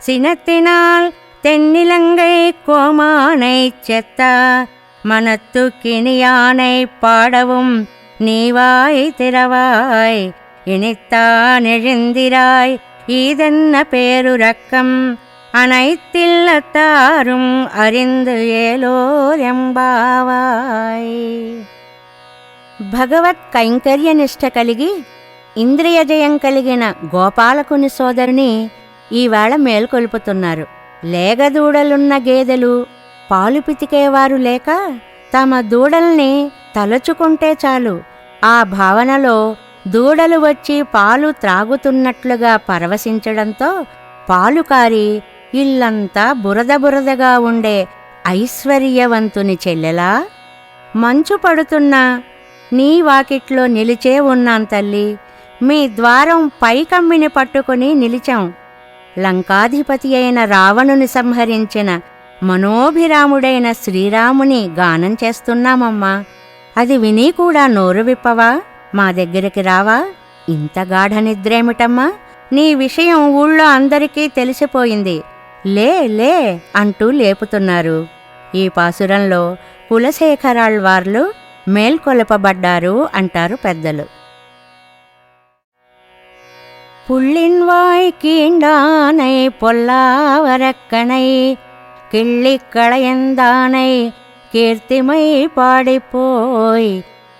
சினத்தினால் தென்னிலங்கை கோமானை செத்தா மனத்து கிணியானை பாடவும் நீவாய் திறவாய் இனித்தான் எழுந்திராய் ஈதென்ன பேருரக்கம் அனைத்தில்லத்தாரும் அறிந்து ఏలోరెంబావాయ్. భగవత్ కైంకర్యనిష్ట కలిగి ఇంద్రియజయం కలిగిన గోపాలకుని సోదరుని ఈవేళ మేల్కొల్పుతున్నారు. లేగదూడలున్న గేదెలు పాలు పితికేవారు లేక తమ దూడల్ని తలుచుకుంటే చాలు ఆ భావనలో దూడలు వచ్చి పాలు త్రాగుతున్నట్లుగా పరవశించడంతో పాలు కారి ఇల్లంతా బురద బురదగా ఉండే ఐశ్వర్యవంతుని చెల్లెలా, మంచు పడుతున్నా నీ వాకిట్లో నిలిచే ఉన్నాం తల్లి. మీ ద్వారం పైకమ్మిని పట్టుకుని నిలిచాం. లంకాధిపతి అయిన రావణుని సంహరించిన మనోభిరాముడైన శ్రీరాముని గానం చేస్తున్నామమ్మా. అది విని కూడా నోరు విప్పవా? మా దగ్గరికి రావా? ఇంత గాఢ నిద్రేమిటమ్మా? నీ విషయం ఊళ్ళో అందరికీ తెలిసిపోయింది. లే లే అంటూ లేపుతున్నారు. ఈ పాసురంలో కులశేఖరాళ్వార్లు మేల్కొలపబడ్డారు అంటారు పెద్దలు. புள்ளின்வாய் கீண்டானை பொல்லாவரக்கனை கிள்ளிக்களையந்தானை கீர்த்திமை பாடிப்போய்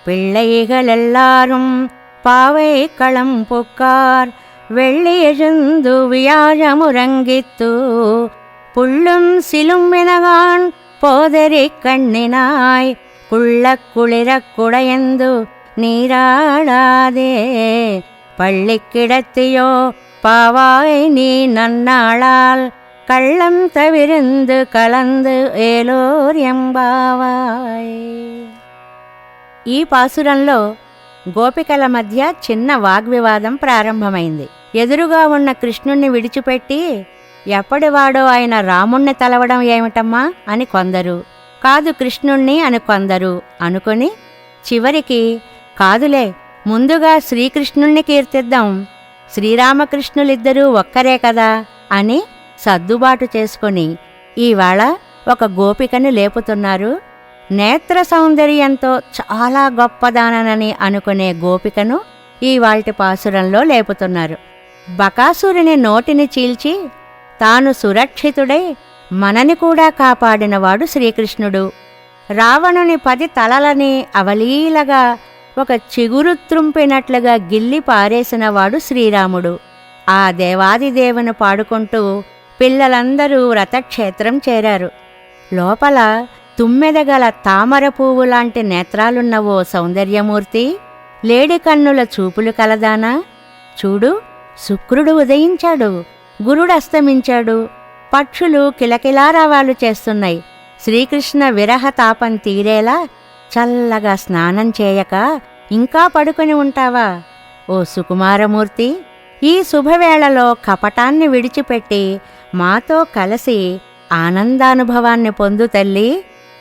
பிள்ளைகளெல்லாரும் பாவை களம் புக்கார் வெள்ளி எழுந்து வியாழமுறங்கித்து புள்ளும் சிலும் வினகான் போதரி கண்ணினாய் குள்ளக் குளிரக் குடையந்து நீராடாதே பள்ளிக்கிடத்தியோ பாவாய் நீ நன்னாளால் கள்ளம் தவிர்ந்து கலந்து ఏలోర్ ఎంబావాయ్. ఈ పాసురంలో గోపికల మధ్య చిన్న వాగ్వివాదం ప్రారంభమైంది. ఎదురుగా ఉన్న కృష్ణుణ్ణి విడిచిపెట్టి ఎప్పటివాడో ఆయన రాముణ్ణి తలవడం ఏమిటమ్మా అని కొందరు, కాదు కృష్ణుణ్ణి అని కొందరు అనుకుని చివరికి కాదులే ముందుగా శ్రీకృష్ణుణ్ణి కీర్తిద్దాం, శ్రీరామకృష్ణులిద్దరూ ఒక్కరే కదా అని సర్దుబాటు చేసుకుని ఈవేళ ఒక గోపికను లేపుతున్నారు. నేత్ర సౌందర్యంతో చాలా గొప్పదానని అనుకునే గోపికను ఈవాల్టి పాసురంలో లేపుతున్నారు. బకాసురుని నోటిని చీల్చి తాను సురక్షితుడై మనని కూడా కాపాడినవాడు శ్రీకృష్ణుడు. రావణుని 10 తలలని అవలీలగా ఒక చిగురు త్రుంపినట్లుగా గిల్లి పారేసినవాడు శ్రీరాముడు. ఆ దేవాదిదేవుని పాడుకుంటూ పిల్లలందరూ రథక్షేత్రం చేరారు. లోపల తుమ్మెదగల తామర పువ్వు లాంటి నేత్రాలున్న ఓ సౌందర్యమూర్తి, లేడి కన్నుల చూపులు కలదానా, చూడు శుక్రుడు ఉదయించాడు, గురుడు అస్తమించాడు, పక్షులు కిలకిలారావాలు చేస్తున్నాయి. శ్రీకృష్ణ విరహ తాపం తీరేలా చల్లగా స్నానం చేయక ఇంకా పడుకొని ఉంటావా? ఓ సుకుమారమూర్తి, ఈ శుభవేళలో కపటాన్ని విడిచిపెట్టి మాతో కలిసి ఆనందానుభవాన్ని పొందు తల్లి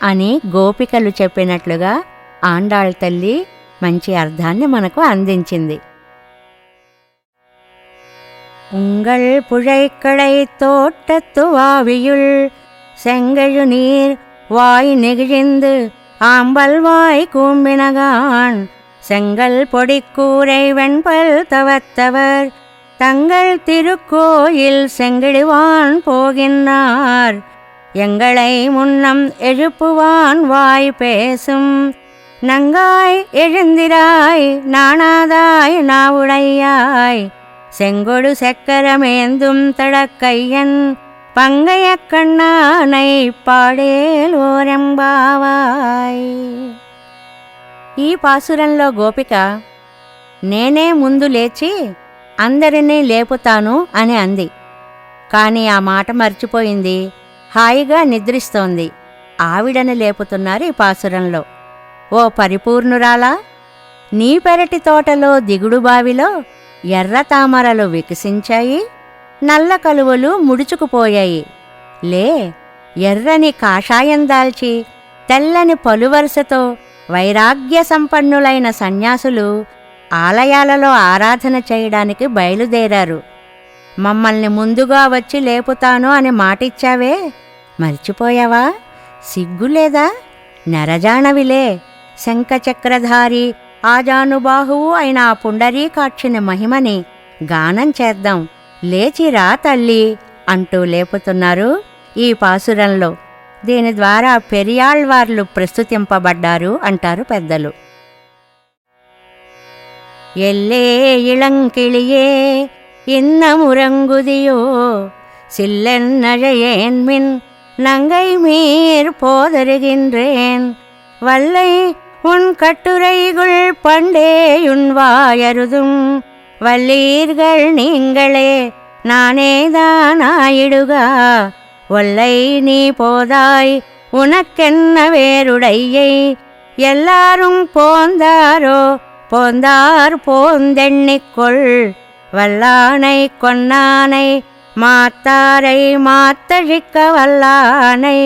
అని గోపికలు చెప్పినట్లుగా ఆండాళ్ తల్లి మంచి అర్థాన్ని మనకు అందించింది. உங்கள் புழைக்கடை தோட்டத்து வாவியுள் செங்கழு நீர் வாய் நெகிழிந்து ஆம்பல் வாய் கூம்பினகான் செங்கல் பொடிக்கூரை வெண்பல் தவத்தவர் தங்கள் திருக்கோயில் செங்கிடுவான் போகின்றார் எங்களை முன்னம் எழுப்புவான் வாய் பேசும் நங்காய் எழுந்திராய் நாணாதாய் நாவுடையாய் செங்கொடு செக்கரமேந்தும் தடக்கையன் பங்கையக்கண்ணானை పాడేలోరెంబావాయ్. ఈ పాసురంలో గోపిక నేనే ముందు లేచి అందరినీ లేపుతాను అని అంది. కాని ఆ మాట మర్చిపోయింది. హాయిగా నిద్రిస్తోంది. ఆవిడని లేపుతున్నారు ఈ పాసురంలో. ఓ పరిపూర్ణురాలా, నీ పెరటి తోటలో దిగుడు బావిలో ఎర్ర తామరలు వికసించాయి, నల్ల కలువలు ముడుచుకుపోయాయి. లే, ఎర్రని కాషాయం దాల్చి తెల్లని పలువరుసతో వైరాగ్య సంపన్నులైన సన్యాసులు ఆలయాలలో ఆరాధన చేయడానికి బయలుదేరారు. మమ్మల్ని ముందుగా వచ్చి లేపుతాను అని మాటిచ్చావే, మర్చిపోయావా? సిగ్గులేదా? నెరజానవిలే. శంఖచక్రధారి ఆజానుబాహువు అయిన ఆ పుండరీకాక్షుని మహిమని గానం చేద్దాం, లేచిరా తల్లి అంటూ లేపుతున్నారు ఈ పాసురంలో. దీని ద్వారా పెరియాళ్వార్లు ప్రస్తుతింపబడ్డారు అంటారు పెద్దలు. ఎల్లే ఇళంకిళియే இன்னமுறங்குதியோ சில்லென்னழையேன்மின் நங்கை மீர் போதருகின்றேன் வல்லை உன் கட்டுரைகுள் பண்டேயுன் வாயருதும் வல்லீர்கள் நீங்களே நானேதானாயிடுகா ஒல்லை நீ போதாய் உனக்கென்ன வேறுடையை எல்லாரும் போந்தாரோ போந்தார் போந்தெண்ணிக்கொள் வல்லானை கொன்னானை மாத்தாரை மாத்தழிக்க வல்லானை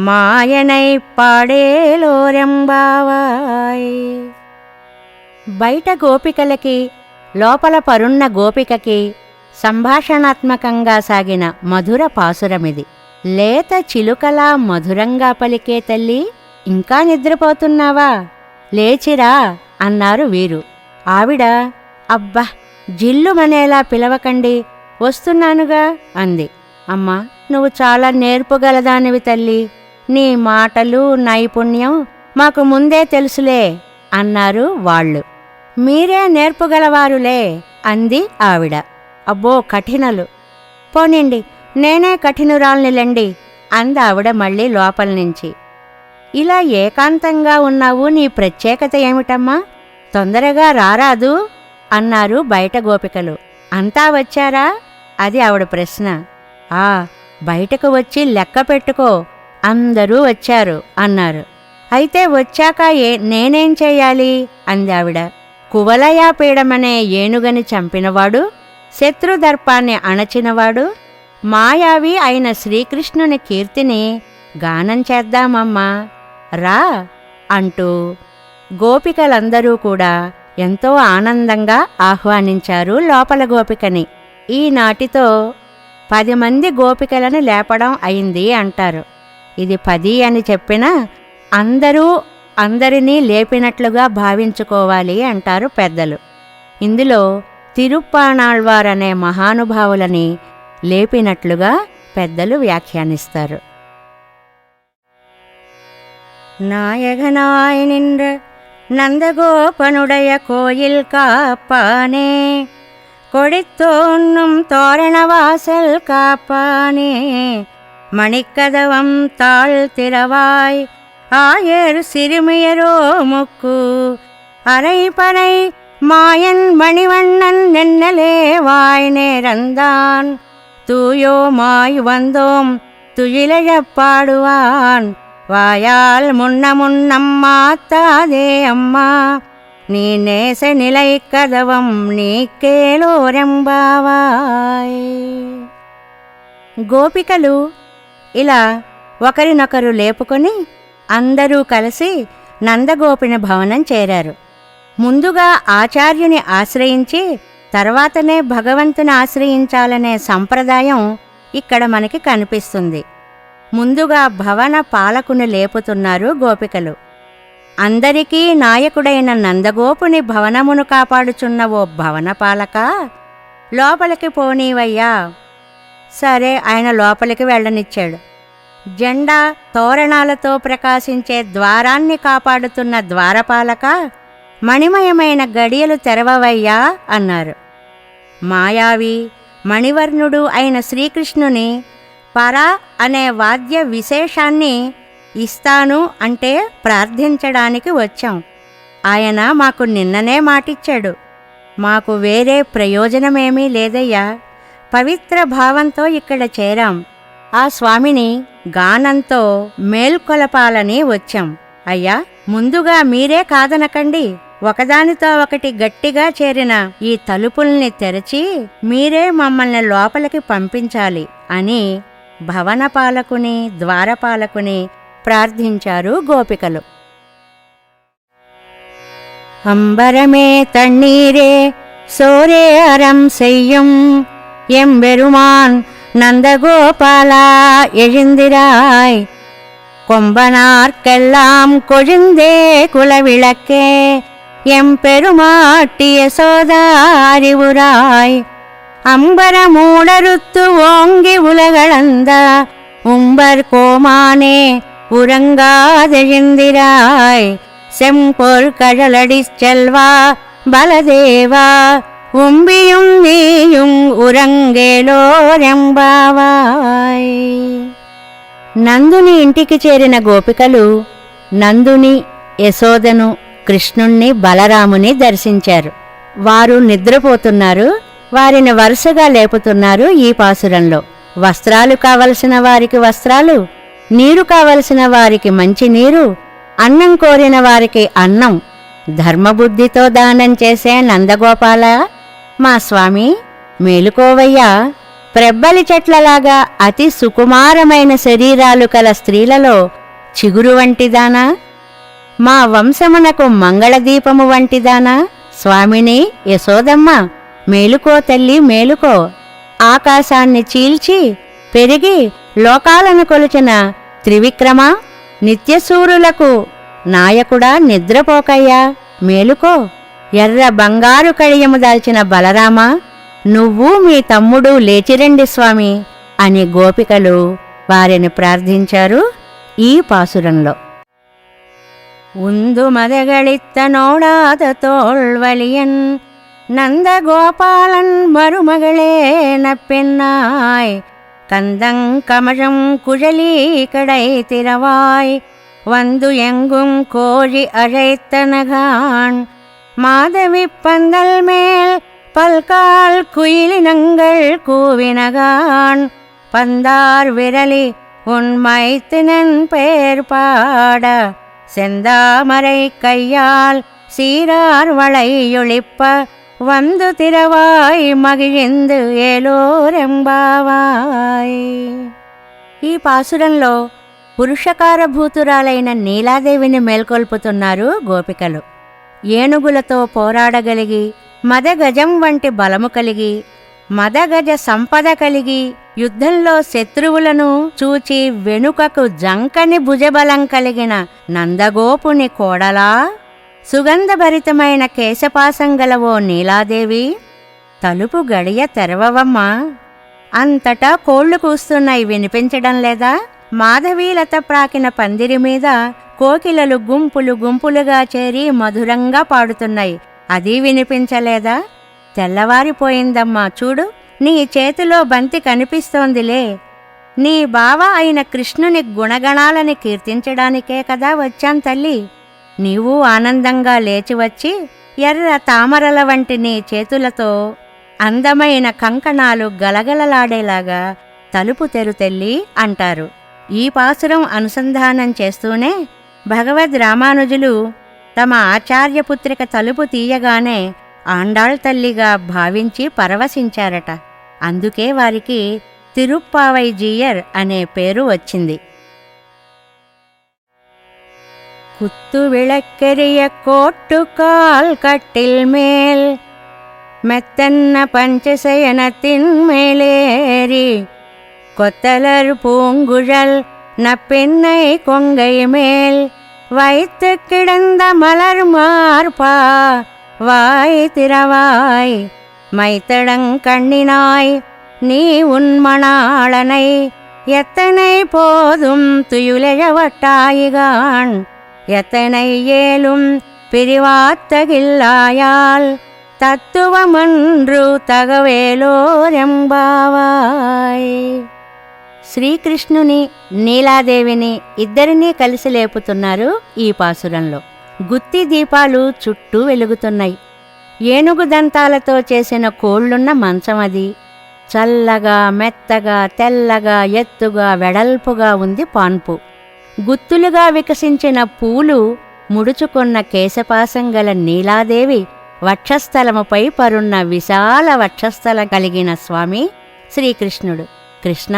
మాయనై పాడేలోరెంబావాయ్. బయట గోపికలకి లోపల పరున్న గోపికకి సంభాషణాత్మకంగా సాగిన మధుర పాసురమిది. లేత చిలుకలా మధురంగా పలికే తల్లి, ఇంకా నిద్రపోతున్నావా? లేచిరా అన్నారు వీరు. ఆవిడ అబ్బా, జిల్లుమనేలా పిలవకండి, వస్తున్నానుగా అంది. అమ్మా, నువ్వు చాలా నేర్పుగలదానివి తల్లి, నీ మాటలు నైపుణ్యం మాకు ముందే తెలుసులే అన్నారు వాళ్ళు. మీరే నేర్పుగలవారులే అంది ఆవిడ. అబ్బో కఠినలు, పోనిండి నేనే కఠినురాల్నిలెండి అందావిడ మళ్ళీ లోపల నుంచి. ఇలా ఏకాంతంగా ఉన్నావు, నీ ప్రత్యేకత ఏమిటమ్మా? తొందరగా రారాదు అన్నారు బయట గోపికలు. అంతా వచ్చారా? అది ఆవిడ ప్రశ్న. ఆ, బయటకు వచ్చి లెక్క పెట్టుకో, అందరూ వచ్చారు అన్నారు. అయితే వచ్చాక నేనేం చెయ్యాలి అందావిడ. కువలయాపీడమనే ఏనుగని చంపినవాడు, శత్రుదర్పాన్ని అణచినవాడు, మాయావి అయిన శ్రీకృష్ణుని కీర్తిని గానం చేద్దామమ్మా, రా అంటూ గోపికలందరూ కూడా ఎంతో ఆనందంగా ఆహ్వానించారు లోపల గోపికని. ఈనాటితో 10 మంది గోపికలను లేపడం అయింది అంటారు. ఇది 10 అని చెప్పినా అందరూ అందరినీ లేపినట్లుగా భావించుకోవాలి అంటారు పెద్దలు. ఇందులో తిరుప్పాణాళ్వారనే మహానుభావులని లేపినట్లుగా పెద్దలు వ్యాఖ్యానిస్తారు. நாயகனாய் நின்ற நந்தகோபனுடைய கோயில் காப்பானே, கொடித்தோன்னும் தோரணவாசல் காப்பானே, மணிக்கதவம் தாழ் திறவாய் ஆயர் சிறுமியரோ முக்கு, அரைப்பறை மாயன் மணிவண்ணன் நென்னலே வாய் நேரந்தான், தூயோமாய் வந்தோம் துயிலழப் பாடுவான், வாயால் முன்னம் மாத்தாதே அம்மா, நீ நேச நிலை கதவம் நீ కేలోరెంబావాయ్. గోపికలు ఇలా ఒకరినొకరు లేపుకొని అందరూ కలిసి నందగోపిని భవనం చేరారు. ముందుగా ఆచార్యుని ఆశ్రయించి తర్వాతనే భగవంతుని ఆశ్రయించాలనే సంప్రదాయం ఇక్కడ మనకి కనిపిస్తుంది. ముందుగా భవన పాలకుని లేపుతున్నారు గోపికలు. అందరికీ నాయకుడైన నందగోపుని భవనమును కాపాడుచున్న ఓ భవనపాలక, లోపలికి పోనీవయ్యా. సరే, ఆయన లోపలికి వెళ్ళనిచ్చాడు. జెండా తోరణాలతో ప్రకాశించే ద్వారాన్ని కాపాడుతున్న ద్వారపాలక, మణిమయమైన గడియలు తెరవవయ్యా అన్నారు. మాయావి మణివర్ణుడు అయిన శ్రీకృష్ణుని పర అనే వాద్య విశేషాన్ని ఇస్తాను అంటే ప్రార్థించడానికి వచ్చాం. ఆయన మాకు నిన్ననే మాటిచ్చాడు. మాకు వేరే ప్రయోజనమేమీ లేదయ్యా. పవిత్ర భావంతో ఇక్కడ చేరాం. ఆ స్వామిని గానంతో మేల్కొలపాలని వచ్చాం. అయ్యా, ముందుగా మీరే కాదనకండి. ఒకదానితో ఒకటి గట్టిగా చేరిన ఈ తలుపుల్ని తెరచి మీరే మమ్మల్ని లోపలికి పంపించాలి అని భవనపాలకుని, ద్వారపాలకుని ప్రార్థించారు గోపికలు. అంబరమే తண்ணీరే సోరే అరం செய்யும் எம்பெருமான் நந்தகோபாலா எழுந்திராய் கொம்பனார்க்கெல்லாம் கொழுந்தே குலவிளக்கே எம்பெருமாட்டி யசோதா அறிவுராய் அம்பரமூடருத்து ஓங்கி உலகளந்த உம்பர் கோமானே உறங்காதெழுந்திராய் செம்பொர் கழலடிச் செல்வா பலதேவா உம்பியும் நீயும் ఉరంగేలోరెంబావాయ్. నందుని ఇంటికి చేరిన గోపికలు నందుని, యశోదను, కృష్ణుణ్ణి, బలరాముని దర్శించారు. వారు నిద్రపోతున్నారు. వారిని వరుసగా లేపుతున్నారు ఈ పాసురంలో. వస్త్రాలు కావలసిన వారికి వస్త్రాలు, నీరు కావలసిన వారికి మంచి నీరు, అన్నం కోరిన వారికి అన్నం ధర్మబుద్ధితో దానం చేసే నందగోపాల, మా స్వామి మేలుకోవయ్యా. ప్రెబ్బలి చెట్లలాగా అతి సుకుమారమైన శరీరాలు కల స్త్రీలలో చిగురు వంటిదానా, మా వంశమునకు మంగళదీపము వంటిదానా, స్వామిని యశోదమ్మ మేలుకో తల్లి మేలుకో. ఆకాశాన్ని చీల్చి పెరిగి లోకాలను కొలిచిన త్రివిక్రమ, నిత్యసూరులకు నాయకుడా నిద్రపోకయ్యా మేలుకో. ఎర్ర బంగారు కడియము దాల్చిన బలరామ, నువ్వు మీ తమ్ముడు లేచిరండి స్వామి అని గోపికలు వారిని ప్రార్థించారు ఈ పాసురంలో. உந்து மதகளித்த நோடாத தோள்வலியன் நந்தகோபாலன் மருமகளே நப்பெண்ணாய் கந்தங்கமழம் குழலி கடை திறவாய் வந்து எங்கும் கோழி அழைத்தனகான் மாதவி பந்தல் மேல் பல்கால் குயிலினங்கள் கூவினகான் பந்தார் விரலி உன்மைத்தினன் பேர் பாட செந்தாமரை கையால் சீரார் வளையொளிப்ப வந்து திரவாய் మగిழிందు ఏలోరెంబావాయ్. ఈ పాసురంలో పురుషకారభూతురాలైన నీలాదేవిని మేల్కొల్పుతున్నారు గోపికలు. ఏనుగులతో పోరాడగలిగి, మదగజం వంటి బలము కలిగి, మదగజ సంపద కలిగి, యుద్ధంలో శత్రువులను చూచి వెనుకకు జంకని భుజబలం కలిగిన నందగోపుని కోడలా, సుగంధభరితమైన కేశపాసంగలవో నీలాదేవి, తలుపు గడియ తెరవవమ్మా. అంతటా కోళ్లు కూస్తున్నాయి, వినిపించడం లేదా? మాధవీలత ప్రాకిన పందిరి మీద కోకిలలు గుంపులు గుంపులుగా చేరి మధురంగా పాడుతున్నాయి, అది వినిపించలేదా? తెల్లవారిపోయిందమ్మా, చూడు నీ చేతిలో బంతి కనిపిస్తోందిలే. నీ బావ అయిన కృష్ణుని గుణగణాలని కీర్తించడానికే కదా వచ్చాం తల్లి. నీవు ఆనందంగా లేచివచ్చి ఎర్ర తామరల వంటి నీ చేతులతో అందమైన కంకణాలు గలగలలాడేలాగా తలుపు తెరు తెల్లి అంటారు. ఈ పాసురం అనుసంధానం చేస్తూనే భగవద్ రామానుజులు తమ ఆచార్యపుత్రిక తలుపు తీయగానే ఆండాళ్ తల్లిగా భావించి పరవశించారట. అందుకే వారికి తిరుప్పావైజీయర్ అనే పేరు వచ్చింది. குத்து விளக்கெரிய கோட்டுக்கால் கட்டில் மேல் மெத்தன்ன பஞ்சசயனத்தின் மேலேறி கொத்தலர் பூங்குழல் நப்பெண்ணை கொங்கை மேல் வைத்து கிடந்த மலர் மார்பா வாய் திறவாய் மைத்தடங்கண்ணினாய் நீ உன்மணாளனை எத்தனை போதும் துயிலெழவட்டாயிகான் எத்தனை ஏலும் பிரிவாத்தகில்லாயால் தத்துவமன்று தகவேலோரெம்பாவாய். శ్రీకృష్ణుని నీలాదేవిని ఇద్దరినీ కలిసి లేపుతున్నారు ఈ పాసురంలో. గుత్తి దీపాలు చుట్టూ వెలుగుతున్నాయి. ఏనుగు దంతాలతో చేసిన కోళ్లున్న మంచం అది. చల్లగా మెత్తగా తెల్లగా ఎత్తుగా వెడల్పుగా ఉంది పాన్పు. గుత్తులుగా వికసించిన పూలు ముడుచుకున్న కేశపాసం గల నీలాదేవి వక్షస్థలముపై పరున్న విశాల వక్షస్థలం కలిగిన స్వామి శ్రీకృష్ణుడు. కృష్ణ,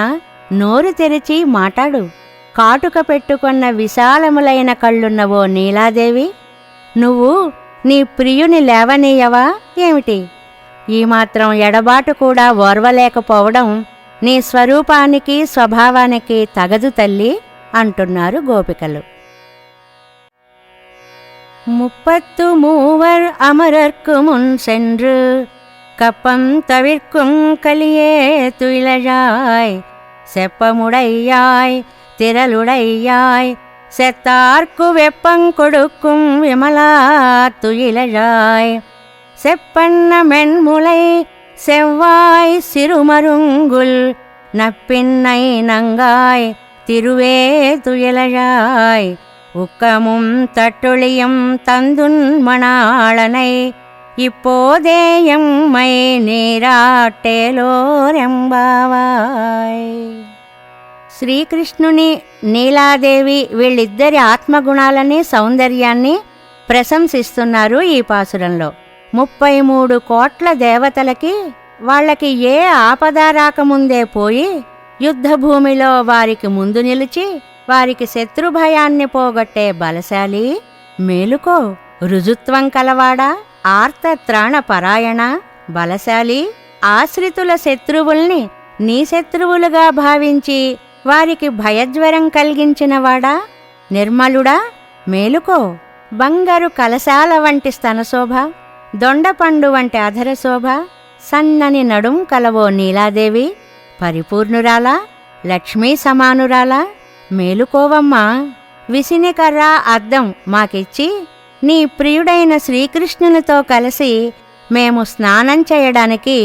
నోరు తెరిచి మాటాడు. కాటుక పెట్టుకున్న విశాలములైన కళ్ళున్నవో నీలాదేవి, నువ్వు నీ ప్రియుని లేవనీయవా ఏమిటి? ఈ మాత్రం ఎడబాటు కూడా ఓర్వలేకపోవడం నీ స్వరూపానికి స్వభావానికి తగదు తల్లి అంటున్నారు గోపికలు. 33 அமரர்க்கு முன் சென்று கப்பம் தவிர்க்கும் கலியே துயிலழாய் செப்பமுடையாய் திரளுடையாய் செத்தார்க்கு வெப்பங்கொடுக்கும் விமலா துயிலழாய் செப்பண்ண மென்முலை செவ்வாய் சிறுமருங்குல் நப்பின்னை நங்காய் திருவே துயிலழாய் உக்கமும் தட்டொளியும் தந்துன் மணாளனை இப்போதே எம்மை నీరాట్టేలోరెంబావాయ్. శ్రీకృష్ణుని నీలాదేవి వీళ్ళిద్దరి ఆత్మగుణాలని సౌందర్యాన్ని ప్రశంసిస్తున్నారు ఈ పాసురంలో. 33 కోట్ల దేవతలకి వాళ్ళకి ఏ ఆపద రాకముందే పోయి యుద్ధభూమిలో వారికి ముందు నిలిచి వారికి శత్రుభయాన్ని పోగొట్టే బలశాలి, మేలుకో రుజుత్వం కలవాడా, ఆర్తత్రాణ పరాయణ, బలశాలి, ఆశ్రితుల శత్రువుల్ని నీ శత్రువులుగా భావించి వారికి భయజ్వరం కలిగించినవాడా, నిర్మలుడా, మేలుకో. బంగారు కలశాల వంటి స్తనశోభ, దొండపండు వంటి అధరశోభ, సన్నని నడుం కలవో నీలాదేవి, పరిపూర్ణురాలా, లక్ష్మీ సమానురాలా, మేలుకోవమ్మా. విసినికర్ర అద్దం మాకిచ్చి నీ ప్రియుడైన శ్రీకృష్ణునితో కలిసి మేము స్నానం చేయడానికి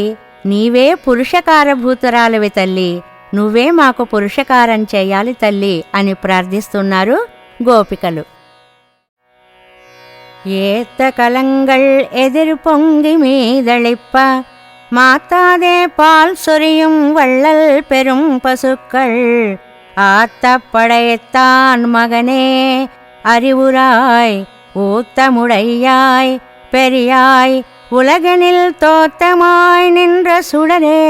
నీవే పురుషకారభూతురాలివి తల్లి, నువ్వే మాకు పురుషకారం చేయాలి తల్లి అని ప్రార్థిస్తున్నారు గోపికలు. ஏத்த கலங்கள் எதிர் பொங்கி மீதளிப்ப மாத்தாதே பால் சொரியும் வள்ளல் பெரும் பசுக்கள் ஆத்தப்படைத்தான் மகனே அறிவுராய் ஊத்தமுடையாய் பெரியாய் உலகனில் தோத்தமாய் நின்ற சுடரே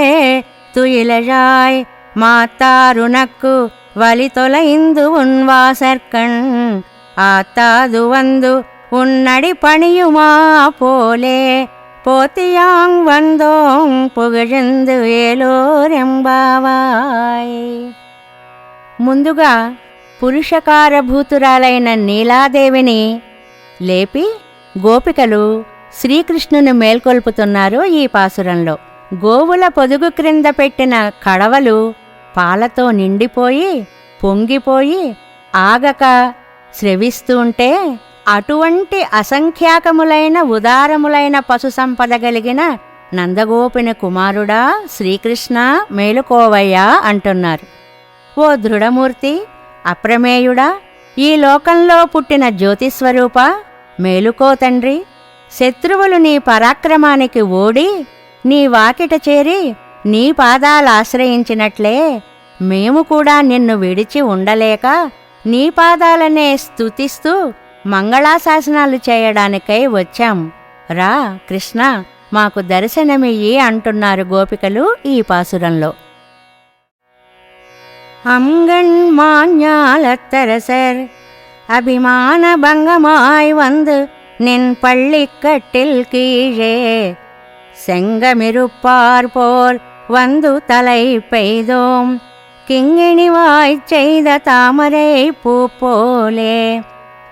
துயிலழாய் மாத்தாருனக்கு வலி தொலைந்து உன் வாசற்கண் ஆத்தாது வந்து உன்னடி பணியுமா போலே போத்தியாங் வந்தோங் புகழ்ந்து ఏలోరెంబావాయ్. ముందుగా పురుషకారభూతురాలైన నీలాదేవిని లేపి గోపికలు శ్రీకృష్ణుని మేల్కొల్పుతున్నారు ఈ పాసురంలో. గోవుల పొదుగు క్రింద పెట్టిన కడవలు పాలతో నిండిపోయి పొంగిపోయి ఆగక స్రవిస్తుంటే అటువంటి అసంఖ్యాకములైన ఉదారములైన పశు సంపద కలిగిన నందగోపిని కుమారుడా శ్రీకృష్ణ మేలుకోవయ్యా అంటున్నారు. ఓ దృఢమూర్తి, అప్రమేయుడా, ఈ లోకంలో పుట్టిన జ్యోతిస్వరూప మేలుకో తండ్రి. శత్రువులు నీ పరాక్రమానికి ఓడి నీ వాకిట చేరి నీ పాదాలాశ్రయించినట్లే మేము కూడా నిన్ను విడిచి ఉండలేక నీ పాదాలనే స్తుతిస్తూ మంగళాశాసనాలు చేయడానికై వచ్చాం. రా కృష్ణ, మాకు దర్శనమియ్యి అంటున్నారు గోపికలు ఈ పాసురంలో. அங்கண் மாஞாலத்தரசர் அபிமான பங்கமாய் வந்து நின் பள்ளிக்கட்டில் கீழே செங்கமிருப்பார் போல் வந்து தலை பெய்தோம் கிங்கிணிவாய்ச் செய்த தாமரை பூ போலே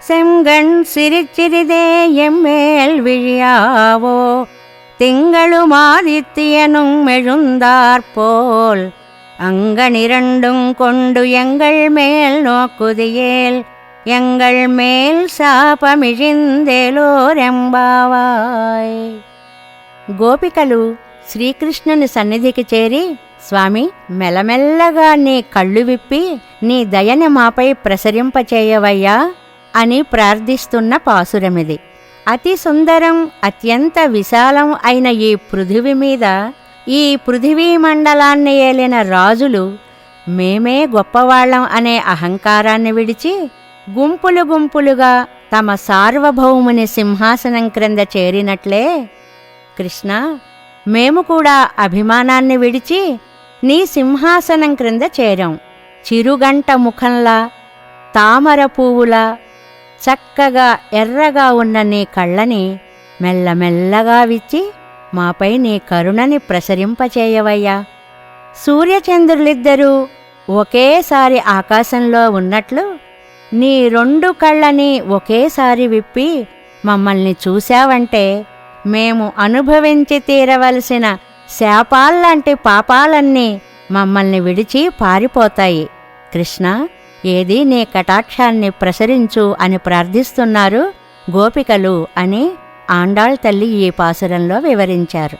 செங்கண் சிரிச்சிறிதே எம்மேல் விழியாவோ திங்களுமாதித்தியனும் மெழுந்தாற்போல் அங்கனிரண்டும் கொண்டு எங்கள் மேல் நோக்குதியேல் எங்கள் மேல் శాపమిజిందేలోరెంబావాయ్. గోపికలు శ్రీకృష్ణుని సన్నిధికి చేరి, స్వామి, మెల్లమెల్లగా నీ కళ్ళు విప్పి నీ దయని మాపై ప్రసరింపచేయవయ్యా అని ప్రార్థిస్తున్న పాసురమిది. అతి సుందరం, అత్యంత విశాలం అయిన ఈ పృథివి మీద, ఈ పృథివీ మండలాన్ని ఏలిన రాజులు మేమే గొప్పవాళ్లం అనే అహంకారాన్ని విడిచి గుంపులు గుంపులుగా తమ సార్వభౌముని సింహాసనం క్రింద చేరినట్లే, కృష్ణ, మేము కూడా అభిమానాన్ని విడిచి నీ సింహాసనం క్రింద చేరాం. చిరుగంట ముఖంలా, తామర పువ్వులా చక్కగా ఎర్రగా ఉన్న నీ కళ్ళని మెల్లమెల్లగా విచ్చి మాపై నీ కరుణని ప్రసరింపచేయవయ్యా. సూర్యచంద్రులిద్దరూ ఒకేసారి ఆకాశంలో ఉన్నట్లు నీ 2 కళ్ళని ఒకేసారి విప్పి మమ్మల్ని చూశావంటే మేము అనుభవించి తీరవలసిన శాపాల్లాంటి పాపాలన్నీ మమ్మల్ని విడిచి పారిపోతాయి. కృష్ణ, ఏది నీ కటాక్షాన్ని ప్రసరించు అని ప్రార్థిస్తున్నారు గోపికలు అని ఆండాళ్ తల్లి ఈ పాసురంలో వివరించారు.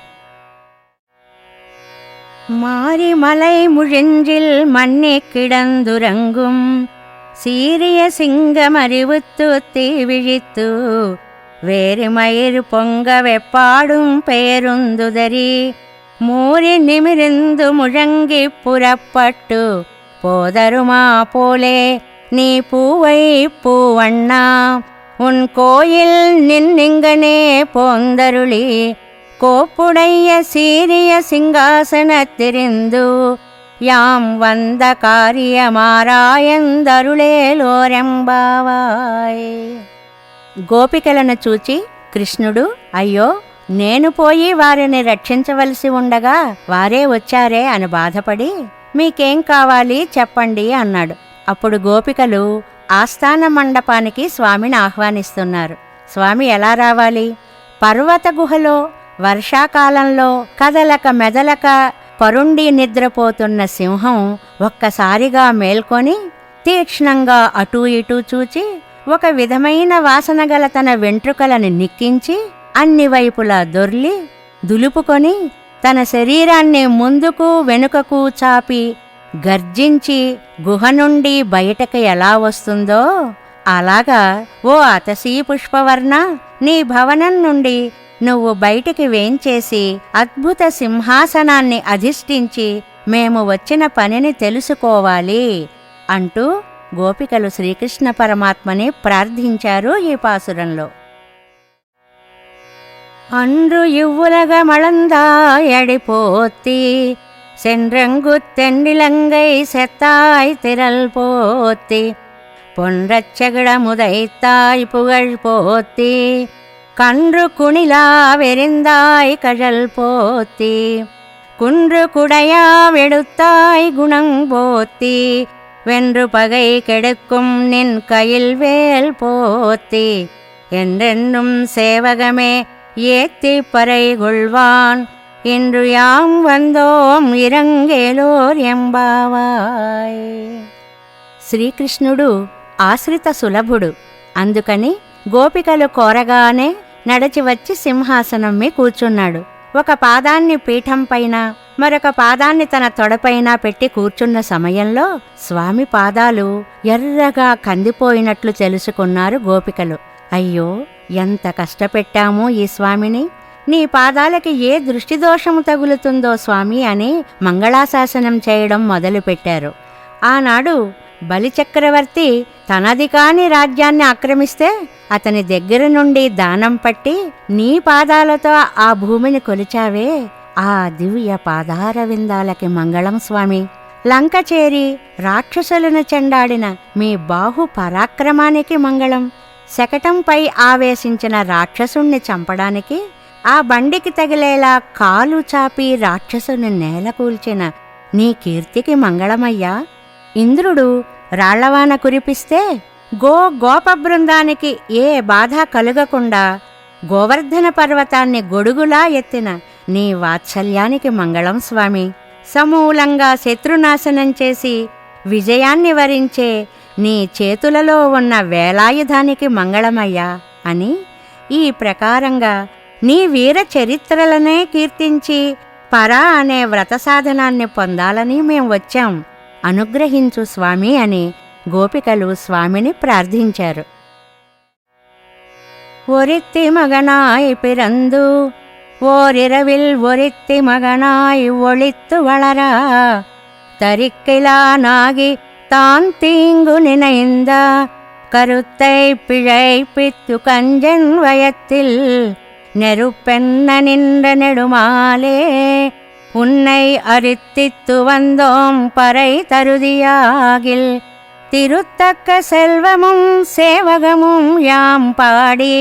மாரிமலை முழிஞ்சில் மண்ணி கிடந்துறங்கும் சீரிய சிங்கமறிவுத்து தீ விழித்து வேறுமயிர் பொங்க வெப்பாடும் பேருந்துதறி மூறி நிமிர்ந்து முழங்கி புறப்பட்டு போதருமா போலே நீ பூவை பூவண்ணா உன் கோயில் நின்னிங்கனே போந்தருளி கோப்புடைய சீரிய சிங்காசனத்திரிந்து யாம் வந்த కార్యమారాయందరుళేలోరెంబావాయ్. గోపికలను చూచి కృష్ణుడు, అయ్యో, నేను పోయి వారిని రక్షించవలసి ఉండగా వారే వచ్చారే అని బాధపడి, మీకేం కావాలి చెప్పండి అన్నాడు. అప్పుడు గోపికలు ఆస్థాన మండపానికి స్వామిని ఆహ్వానిస్తున్నారు. స్వామి ఎలా రావాలి? పర్వత గుహలో వర్షాకాలంలో కదలక మెదలక పరుండి నిద్రపోతున్న సింహం ఒక్కసారిగా మేల్కొని తీక్ష్ణంగా అటూ ఇటూ చూచి ఒక విధమైన వాసన గల తన వెంట్రుకలను నిక్కించి అన్ని వైపులా దొర్లి దులుపుకొని తన శరీరాన్ని ముందుకు వెనుకకు చాపి గర్జించి గుహ నుండి బయటకు ఎలా వస్తుందో అలాగా ఓ అతసీ పుష్పవర్ణ, నీ భవనం నుండి నువ్వు బయటికి వేంచేసి అద్భుత సింహాసనాన్ని అధిష్ఠించి మేము వచ్చిన పనిని తెలుసుకోవాలి అంటూ గోపికలు శ్రీకృష్ణ పరమాత్మని ప్రార్థించారు ఈ పాసురంలో. அன்று இவ்வுலகமளந்தாயடி போத்தி சென்றங்கு தென்னிலங்கை செத்தாய் திரள் போத்தி பொன்றச்சகிட முதைத்தாய் புகழ் போத்தி கன்று குணிலா வெறிந்தாய் கழல் போத்தி குன்று குடையா வெடுத்தாய் குணங் போத்தி வென்று பகை கெடுக்கும் நின் கையில் வேல் போத்தி என்றென்றும் சேவகமே ஏத்தி பறை கொள்வான் இன்று யாம் வந்தோம் ఇరంగేలోర్ ఎంబావాయ్. శ్రీకృష్ణుడు ఆశ్రిత సులభుడు. అందుకని గోపికలు కోరగానే నడచి వచ్చి సింహాసనం మీద కూర్చున్నాడు. ఒక పాదాన్ని పీఠం పైన మరొక పాదాన్ని తన తొడపైన పెట్టి కూర్చున్న సమయంలో స్వామి పాదాలు ఎర్రగా కందిపోయినట్లు తెలుసుకున్నారు గోపికలు. అయ్యో, ఎంత కష్టపెట్టామో ఈ స్వామిని, నీ పాదాలకి ఏ దృష్టిదోషము తగులుతుందో స్వామి అని మంగళాశాసనం చేయడం మొదలుపెట్టారు. ఆనాడు బలిచక్రవర్తి తనది కాని రాజ్యాన్ని ఆక్రమిస్తే అతని దగ్గర నుండి దానం పట్టి నీ పాదాలతో ఆ భూమిని కొలిచావే, ఆ దివ్య పాదార విందాలకి మంగళం స్వామి. లంక చేరి రాక్షసులను చెండాడిన మీ బాహు పరాక్రమానికి మంగళం. శకటంపై ఆవేశించిన రాక్షసుణ్ణి చంపడానికి ఆ బండికి తగిలేలా కాలు చాపి రాక్షసుని నేలకూల్చిన నీ కీర్తికి మంగళమయ్యా. ఇంద్రుడు రాళ్లవాన కురిపిస్తే గోప బృందానికి ఏ బాధ కలుగకుండా గోవర్ధన పర్వతాన్ని గొడుగులా ఎత్తిన నీ వాత్సల్యానికి మంగళం స్వామి. సమూలంగా శత్రునాశనం చేసి విజయాన్ని వరించే నీ చేతులలో ఉన్న వేలాయుధానికి మంగళమయ్యా అని ఈ ప్రకారంగా నీ వీర చరిత్రలనే కీర్తించి పరా అనే వ్రత సాధనాన్ని పొందాలని మేం వచ్చాం, అనుగ్రహించు స్వామి అని గోపికలు స్వామిని ప్రార్థించారు. ఒరిత్తి మగనాయ్ పిరందు ఓరిరవిల్ ఒరిత్తి మగనాయ్ ఒళిత్తు వళరా తరిక్కిలా నాగి தான் தீங்கு நினைந்த கருத்தை பிழை பித்து கஞ்சன் வயத்தில் நெருப்பென்ன நின்ற நெடுமாலே உன்னை அரித்தித்து வந்தோம் பறை தருதியாகில் திருத்தக்க செல்வமும் சேவகமும் யாம் பாடி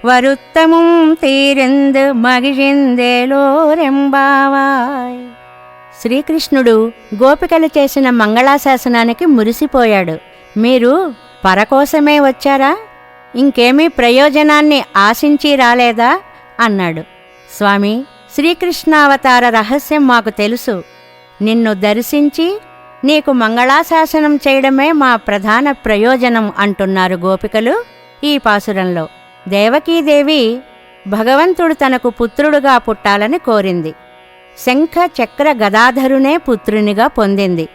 வருத்தமும் தீர்ந்து మగిజిందేలోరెంబావాయ్. శ్రీకృష్ణుడు గోపికలు చేసిన మంగళాశాసనానికి మురిసిపోయాడు. మీరు పరకోసమే వచ్చారా? ఇంకేమీ ప్రయోజనాన్ని ఆశించి రాలేదా అన్నాడు. స్వామి, శ్రీకృష్ణావతార రహస్యం మాకు తెలుసు. నిన్ను దర్శించి నీకు మంగళాశాసనం చేయడమే మా ప్రధాన ప్రయోజనం అంటున్నారు గోపికలు ఈ పాసురంలో. దేవకీదేవి భగవంతుడు తనకు పుత్రుడుగా పుట్టాలని కోరింది. శంఖ చక్ర గదాధరునే పుత్రునిగా పొందింది.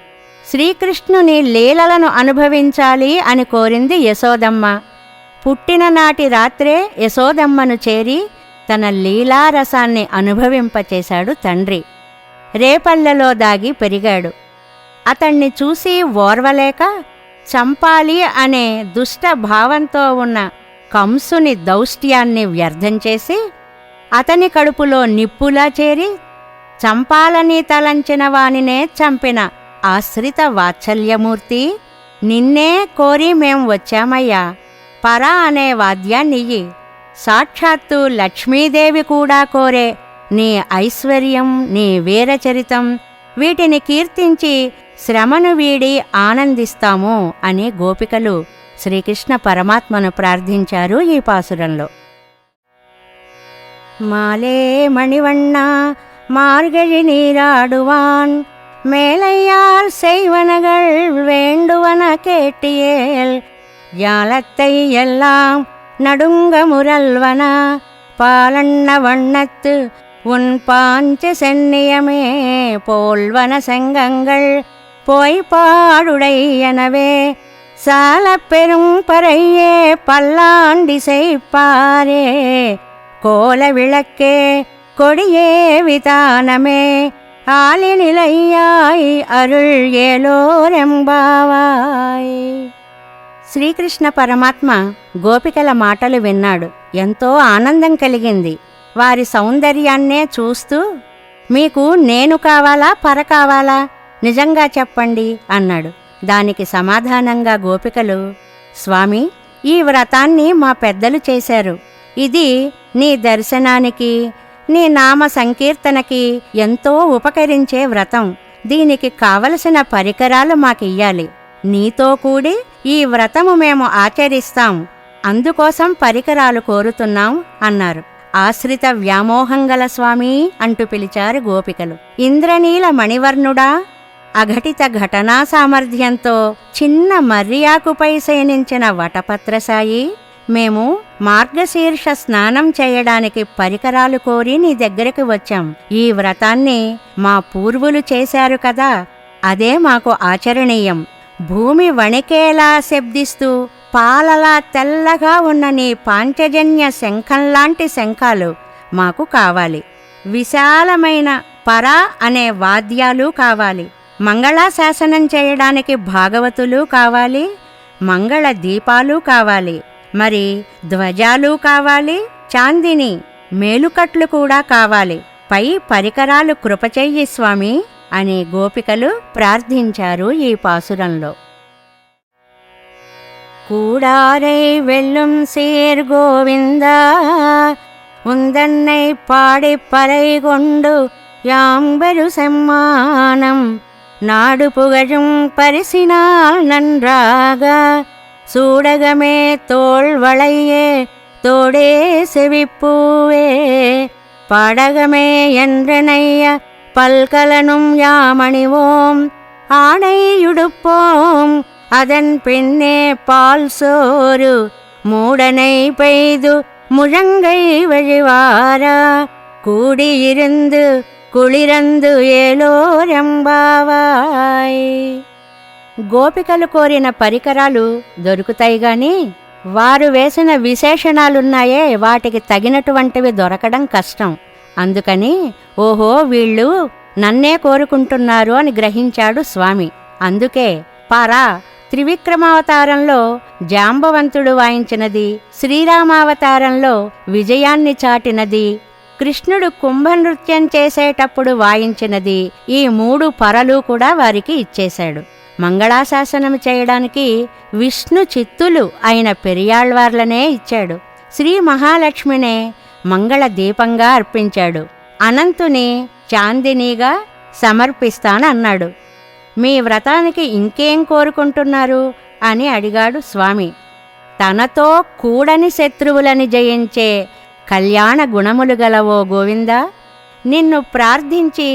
శ్రీకృష్ణుని లీలలను అనుభవించాలి అని కోరింది యశోదమ్మ. పుట్టిన నాటి రాత్రే యశోదమ్మను చేరి తన లీలారసాన్ని అనుభవింపచేశాడు తండ్రి. రేపల్లెలో దాగి పెరిగాడు. అతణ్ణి చూసి ఓర్వలేక చంపాలి అనే దుష్ట భావంతో ఉన్న కంసుని దౌష్ట్యాన్ని వ్యర్థం చేసి అతని కడుపులో నిప్పులా చేరి చంపాలని తలంచిన వానినే చంపిన ఆశ్రిత వాత్సల్యమూర్తి, నిన్నే కోరి మేం వచ్చామయ్యా. పరా అనే వాద్యాన్నియ్యి. సాక్షాత్తు లక్ష్మీదేవి కూడా కోరే నీ ఐశ్వర్యం, నీ వీరచరితం, వీటిని కీర్తించి శ్రమను వీడి ఆనందిస్తాము అని గోపికలు శ్రీకృష్ణ పరమాత్మను ప్రార్థించారు ఈ పాసురంలో. మాలే మణివண்ண மார்கழி நீராடுவான் மேலையால் செய்வனகள் வேண்டுவன கேட்டியேல் ஜாலத்தை எல்லாம் நடுங்க முரல்வன பாலண்ண வண்ணத்து உன் பாஞ்ச சென்னியமே போல்வன செங்கங்கள் போய் பாடுடையனவே சால பெரும் பறையே பல்லாண்டி செய்ப்பாரே கோல விளக்கே கொடியே விதானமே ఆలినిలయ్యాయి అరుళ్ ఏలోరెంబావాయ్. శ్రీకృష్ణ పరమాత్మ గోపికల మాటలు విన్నాడు. ఎంతో ఆనందం కలిగింది. వారి సౌందర్యాన్నే చూస్తూ, మీకు నేను కావాలా, పర కావాలా, నిజంగా చెప్పండి అన్నాడు. దానికి సమాధానంగా గోపికలు, స్వామి, ఈ వ్రతాన్ని మా పెద్దలు చేశారు. ఇది నీ దర్శనానికి, నీ నామ సంకీర్తనకి ఎంతో ఉపకరించే వ్రతం. దీనికి కావలసిన పరికరాలు మాకియ్యాలి. నీతో కూడి ఈ వ్రతము మేము ఆచరిస్తాం. అందుకోసం పరికరాలు కోరుతున్నాం అన్నారు. ఆశ్రిత వ్యామోహంగల స్వామి అంటూ పిలిచారు గోపికలు. ఇంద్రనీల మణివర్ణుడా, అఘటిత ఘటనా సామర్థ్యంతో చిన్న మర్రియాకుపై శయనించిన వటపత్రసాయి, మేము మార్గశీర్ష స్నానం చేయడానికి పరికరాలు కోరి నీ దగ్గరికి వచ్చాం. ఈ వ్రతాన్ని మా పూర్వులు చేశారు కదా, అదే మాకు ఆచరణీయం. భూమి వణికేలా శబ్దిస్తూ పాలలా తెల్లగా ఉన్న నీ పాంచజన్య శంఖంలాంటి శంఖాలు మాకు కావాలి. విశాలమైన పర అనే వాద్యాలు కావాలి. మంగళాశాసనం చేయడానికి భాగవతులు కావాలి. మంగళ దీపాలు కావాలి. మరి ధ్వజాలు కావాలి. చాందిని మేలుకట్లు కూడా కావాలి. పై పరికరాలు కృపచెయ్యి స్వామి అని గోపికలు ప్రార్థించారు ఈ పాసురంలో. కూడారై వెల్లుం సీర్ గోవిందా உந்தன்னை பாடி பறை கொண்டு யாம்பெரு செம்மானம் நாடு புகழும் பரிசினால் நன்றாக சூடகமே தோள் வளையே தோடே செவிப்பூவே பாடகமே என்றனைய பல்கலனும் யாமணிவோம் ஆணையுடுப்போம் அதன் பின்னே பால் சோறு மூடனை பெய்து முழங்கை வழிவாரா கூடியிருந்து కుళిరందు ఏలోరెంబావాయ్. గోపికలు కోరిన పరికరాలు దొరుకుతాయి గాని వారు వేసిన విశేషణాలున్నాయే వాటికి తగినటువంటివి దొరకడం కష్టం. అందుకని ఓహో వీళ్ళు నన్నే కోరుకుంటున్నారు అని గ్రహించాడు స్వామి. అందుకే పారా త్రివిక్రమావతారంలో జాంబవంతుడు వాయించినది, శ్రీరామావతారంలో విజయాన్ని చాటినది, కృష్ణుడు కుంభనృత్యం చేసేటప్పుడు వాయించినది, ఈ 3 పరలు కూడా వారికి ఇచ్చేశాడు. మంగళాశాసనం చేయడానికి విష్ణు చిత్తులు అయిన పెరియాళ్వార్లనే ఇచ్చాడు. శ్రీ మహాలక్ష్మినే మంగళ దీపంగా అర్పించాడు. అనంతుని చాందినీగా సమర్పిస్తానన్నాడు. మీ వ్రతానికి ఇంకేం కోరుకుంటున్నారు అని అడిగాడు స్వామి. తనతో కూడని శత్రువులని జయించే కళ్యాణ గుణములు గలవో గోవిందా, నిన్ను ప్రార్థించి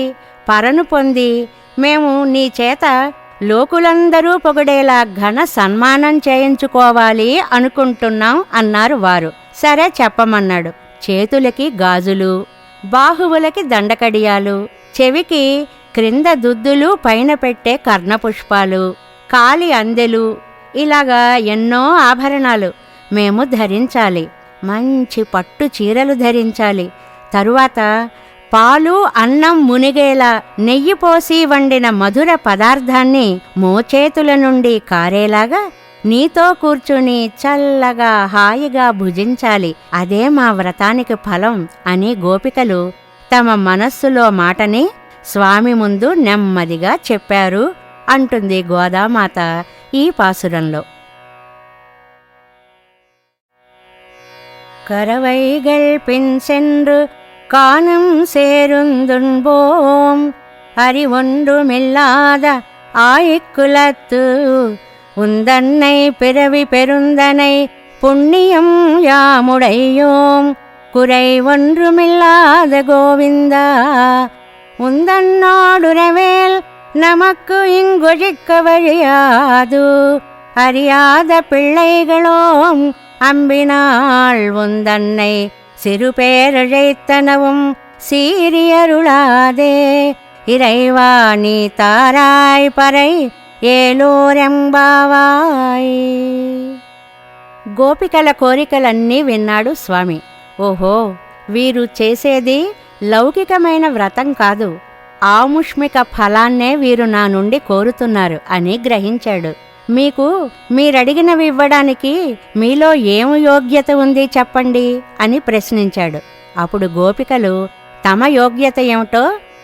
పరను పొంది మేము నీ చేత లోకులందరూ పొగడేలా ఘన సన్మానం చేయించుకోవాలి అనుకుంటున్నాం అన్నారు వారు. సరే చెప్పమన్నాడు. చేతులకి గాజులు, బాహువులకి దండకడియాలు, చెవికి క్రింద దుద్దులు, పైన పెట్టే కర్ణపుష్పాలు, కాలి అందెలు, ఇలాగా ఎన్నో ఆభరణాలు మేము ధరించాలి. మంచి పట్టు చీరలు ధరించాలి. తరువాత పాలు అన్నం మునిగేలా నెయ్యి పోసి వండిన మధుర పదార్థాన్ని మోచేతుల నుండి కారేలాగా నీతో కూర్చుని చల్లగా హాయిగా భుజించాలి. అదే మా వ్రతానికి ఫలం అని గోపికలు తమ మనస్సులో మాటని స్వామి ముందు నెమ్మదిగా చెప్పారు అంటుంది గోదామాత ఈ పాసురంలో. కరవైగల్ పిన్సెన్రు காணும் சேருந்துண்போம் அறிவொன்றுமில்லாத ஆயிக்குலத்து உந்தன்னை பிறவி பெருந்தனை புண்ணியம் யாமுடையோம் குறை ஒன்றுமில்லாத கோவிந்தா உந்தன்னோடுறவேல் நமக்கு இங்கொழிக்க வழியாது அறியாத பிள்ளைகளோம் அம்பினாள் உந்தன்னை சிறுபேரழைத்தனவும் சீரியருளாதே இறைவா நீ தாராய் பறை ఏలోరెంబావాయ్. గోపికల కోరికలన్నీ విన్నాడు స్వామి. ఓహో వీరు చేసేది లౌకికమైన వ్రతం కాదు, ఆముష్మిక ఫలాన్నే వీరు నా నుండి కోరుతున్నారు అని గ్రహించాడు. మీకు మీరడిగినవి ఇవ్వడానికి మీలో ఏం యోగ్యత ఉంది చెప్పండి అని ప్రశ్నించాడు. అప్పుడు గోపికలు తమ యోగ్యత ఏమిటో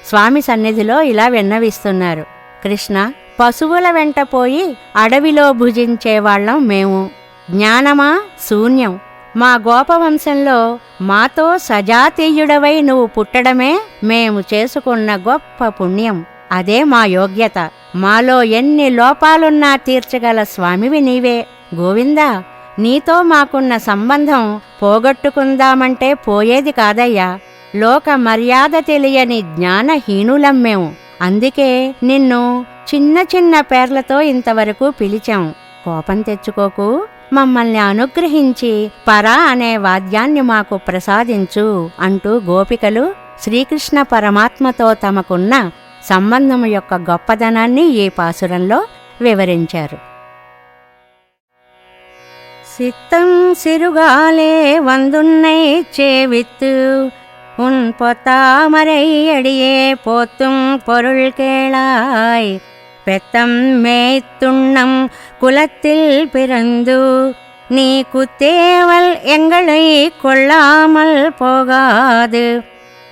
స్వామి సన్నిధిలో ఇలా విన్నవిస్తున్నారు. కృష్ణ, పశువుల వెంట పోయి అడవిలో భుజించేవాళ్లం మేము. జ్ఞానమా శూన్యం. మా గోపవంశంలో మాతో సజాతీయుడవై నువ్వు పుట్టడమే మేము చేసుకున్న గొప్ప పుణ్యం. అదే మా యోగ్యత. మాలో ఎన్ని లోపాలున్నా తీర్చగల స్వామివి నీవే. గోవిందా, నీతో మాకున్న సంబంధం పోగొట్టుకుందామంటే పోయేది కాదయ్యా. లోక మర్యాద తెలియని జ్ఞానహీనులం మేము. అందుకే నిన్ను చిన్న చిన్న పేర్లతో ఇంతవరకు పిలిచాం. కోపం తెచ్చుకోకు. మమ్మల్ని అనుగ్రహించి పరా అనే వాద్యాన్ని మాకు ప్రసాదించు అంటూ గోపికలు శ్రీకృష్ణ పరమాత్మతో తమకున్న సంబంధం యొక్క గొప్పదనాన్ని ఈ పాసురంలో వివరించారు. சித்தம் சிறுகாலே வந்துன்னை சேவித்து உன் பொத்தாமரை அடியே போத்தும் பொருள் கேளாய். பெத்தம் மேய்த்துண்ணம் குலத்தில் பிறந்து நீ குத்தேவல் எங்களை கொள்ளாமல் போகாது.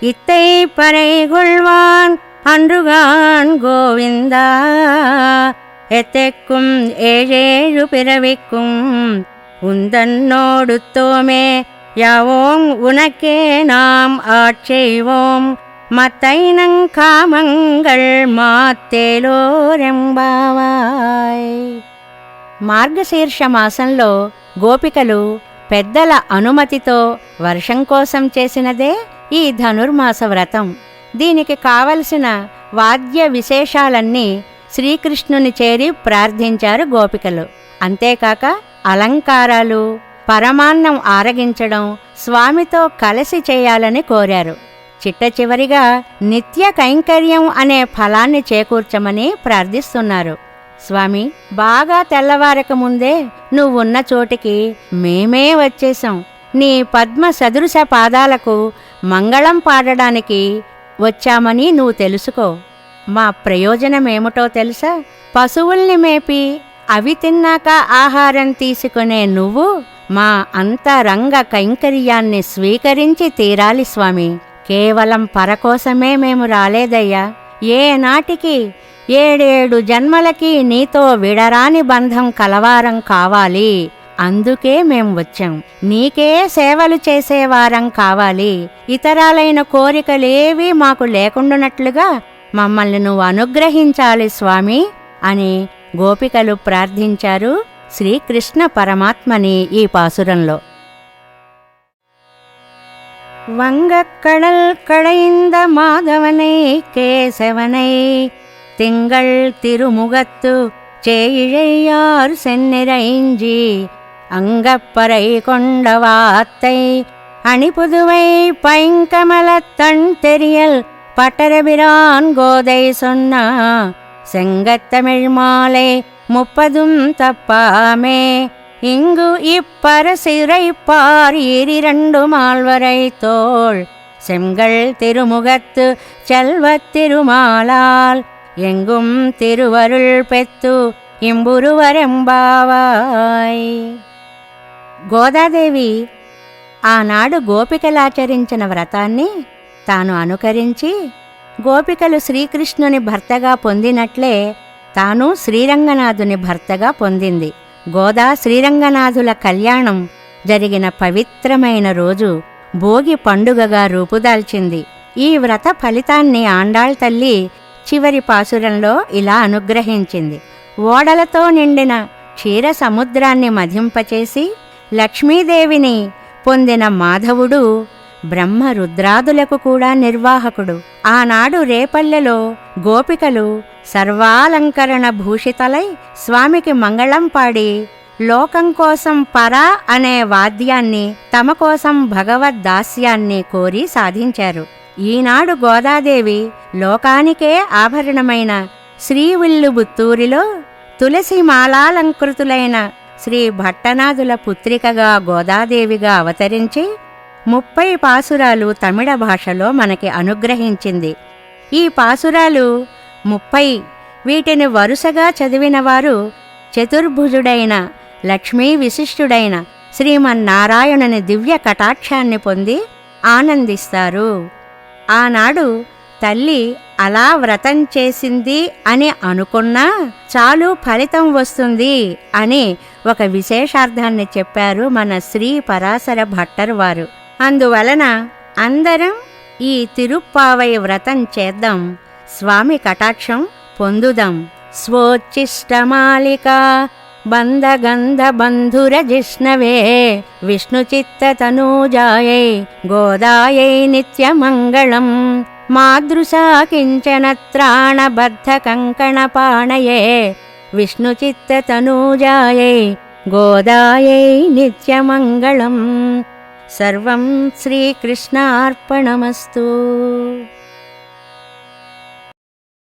இத்தை பறை கொள்வான் அன்றுகான் கோவிந்தா எத்தெக்கும் ஏழேழு பிறவிக்கும் உந்தன்னோடுத்தோமே யாவோம் உனக்கே நாம் ஆட்செய்வோம் మత్తైనంకామంగళ్ మాత్తేలోరెంబావాయ్. మార్గశీర్ష మాసంలో గోపికలు పెద్దల అనుమతితో వర్షం కోసం చేసినదే ఈ ధనుర్మాస వ్రతం. దీనికి కావలసిన వాద్య విశేషాలన్నీ శ్రీకృష్ణుని చేరి ప్రార్థించారు గోపికలు. అంతేకాక అలంకారాలు, పరమాన్నం ఆరగించడం స్వామితో కలిసి చేయాలని కోరారు. చిట్ట చివరిగా నిత్య కైంకర్యం అనే ఫలాన్ని చేకూర్చమని ప్రార్థిస్తున్నారు. స్వామి, బాగా తెల్లవారక ముందే నువ్వున్న చోటికి మేమే వచ్చేశాం. నీ పద్మ సదృశ పాదాలకు మంగళం పాడడానికి వచ్చామని నువ్వు తెలుసుకో. మా ప్రయోజనమేమిటో తెలుసా? పశువుల్ని మేపి అవి తిన్నాక ఆహారం తీసుకునే నువ్వు మా అంతరంగ కైంకర్యాన్ని స్వీకరించి తీరాలి స్వామి. కేవలం పరకోసమే మేము రాలేదయ్యా. ఏనాటికి 7 జన్మలకి నీతో విడరాని బంధం కలవారం కావాలి. అందుకే మేం వచ్చాం. నీకే సేవలు చేసేవారం కావాలి. ఇతరాలైన కోరికలేవీ మాకు లేకుండానట్లుగా మమ్మల్ని నువ్వు అనుగ్రహించాలి స్వామి అని గోపికలు ప్రార్థించారు శ్రీకృష్ణ పరమాత్మని ఈ పాసురంలో. வங்கக்கடல் கடைந்த மாதவனை கேசவனை திங்கள் திருமுகத்து சேயிழையார் சென்னிறைஞ்சி அங்கப்பறை கொண்ட வாத்தை அணிபுதுவை பைங்கமலத்தண் தெரியல் பட்டரபிரான் கோதை சொன்னா செங்கத்தமிழ் மாலை 30 தப்பாமே இங்கு இப்பர சிறைப்பார் 2 மால்வரை தோள் செங்கல் திருமுகத்து செல்வத் திருமாலால் எங்கும் திருவருள் பெத்து ఇంబురువరెంబావాయ్. గోదాదేవి ఆనాడు గోపికలాచరించిన వ్రతాన్ని తాను అనుకరించి గోపికలు శ్రీకృష్ణుని భర్తగా పొందినట్లే తాను శ్రీరంగనాథుని భర్తగా పొందింది. గోదా శ్రీరంగనాథుల కళ్యాణం జరిగిన పవిత్రమైన రోజు భోగి పండుగగా రూపుదాల్చింది. ఈ వ్రత ఫలితాన్ని ఆండాళ్ తల్లి చివరి పాసురంలో ఇలా అనుగ్రహించింది. ఓడలతో నిండిన క్షీర సముద్రాన్ని మధింపచేసి లక్ష్మీదేవిని పొందిన మాధవుడు బ్రహ్మ రుద్రాదులకు కూడా నిర్వాహకుడు. ఆనాడు రేపల్లెలో గోపికలు సర్వాలంకరణ భూషితలై స్వామికి మంగళం పాడి లోకం కోసం పరా అనే వాద్యాన్ని, తమ కోసం భగవద్దాస్యాన్ని కోరి సాధించారు. ఈనాడు గోదాదేవి లోకానికే ఆభరణమైన శ్రీవిల్లుబుత్తూరిలో తులసి మాలాలంకృతులైన శ్రీ భట్టనాథుల పుత్రికగా గోదాదేవిగా అవతరించి 30 పాసురాలు తమిళ భాషలో మనకి అనుగ్రహించింది. ఈ పాసురాలు 30. వీటిని వరుసగా చదివినవారు చతుర్భుజుడైన లక్ష్మీ విశిష్టుడైన శ్రీమన్నారాయణుని దివ్య కటాక్షాన్ని పొంది ఆనందిస్తారు. ఆనాడు తల్లి అలా వ్రతం చేసింది అని అనుకున్నా చాలు ఫలితం వస్తుంది అని ఒక విశేషార్థాన్ని చెప్పారు మన శ్రీ పరాశర భట్టర్ వారు. అందువలన అందరం ఈ తిరుప్పావై వ్రతం చేద్దాం, స్వామి కటాక్షం పొందుదాం. స్వోచ్చిష్టమాలిక బంధగంధ బంధుర జిష్ణవే విష్ణుచిత్త తనూజాయై గోదాయై నిత్యమంగళం మాదృశా కించన త్రాణబద్ధ కంకణపాణయే విష్ణుచిత్త తనూజాయై గోదాయై నిత్యమంగళం. సర్వం శ్రీకృష్ణార్పణమస్తు.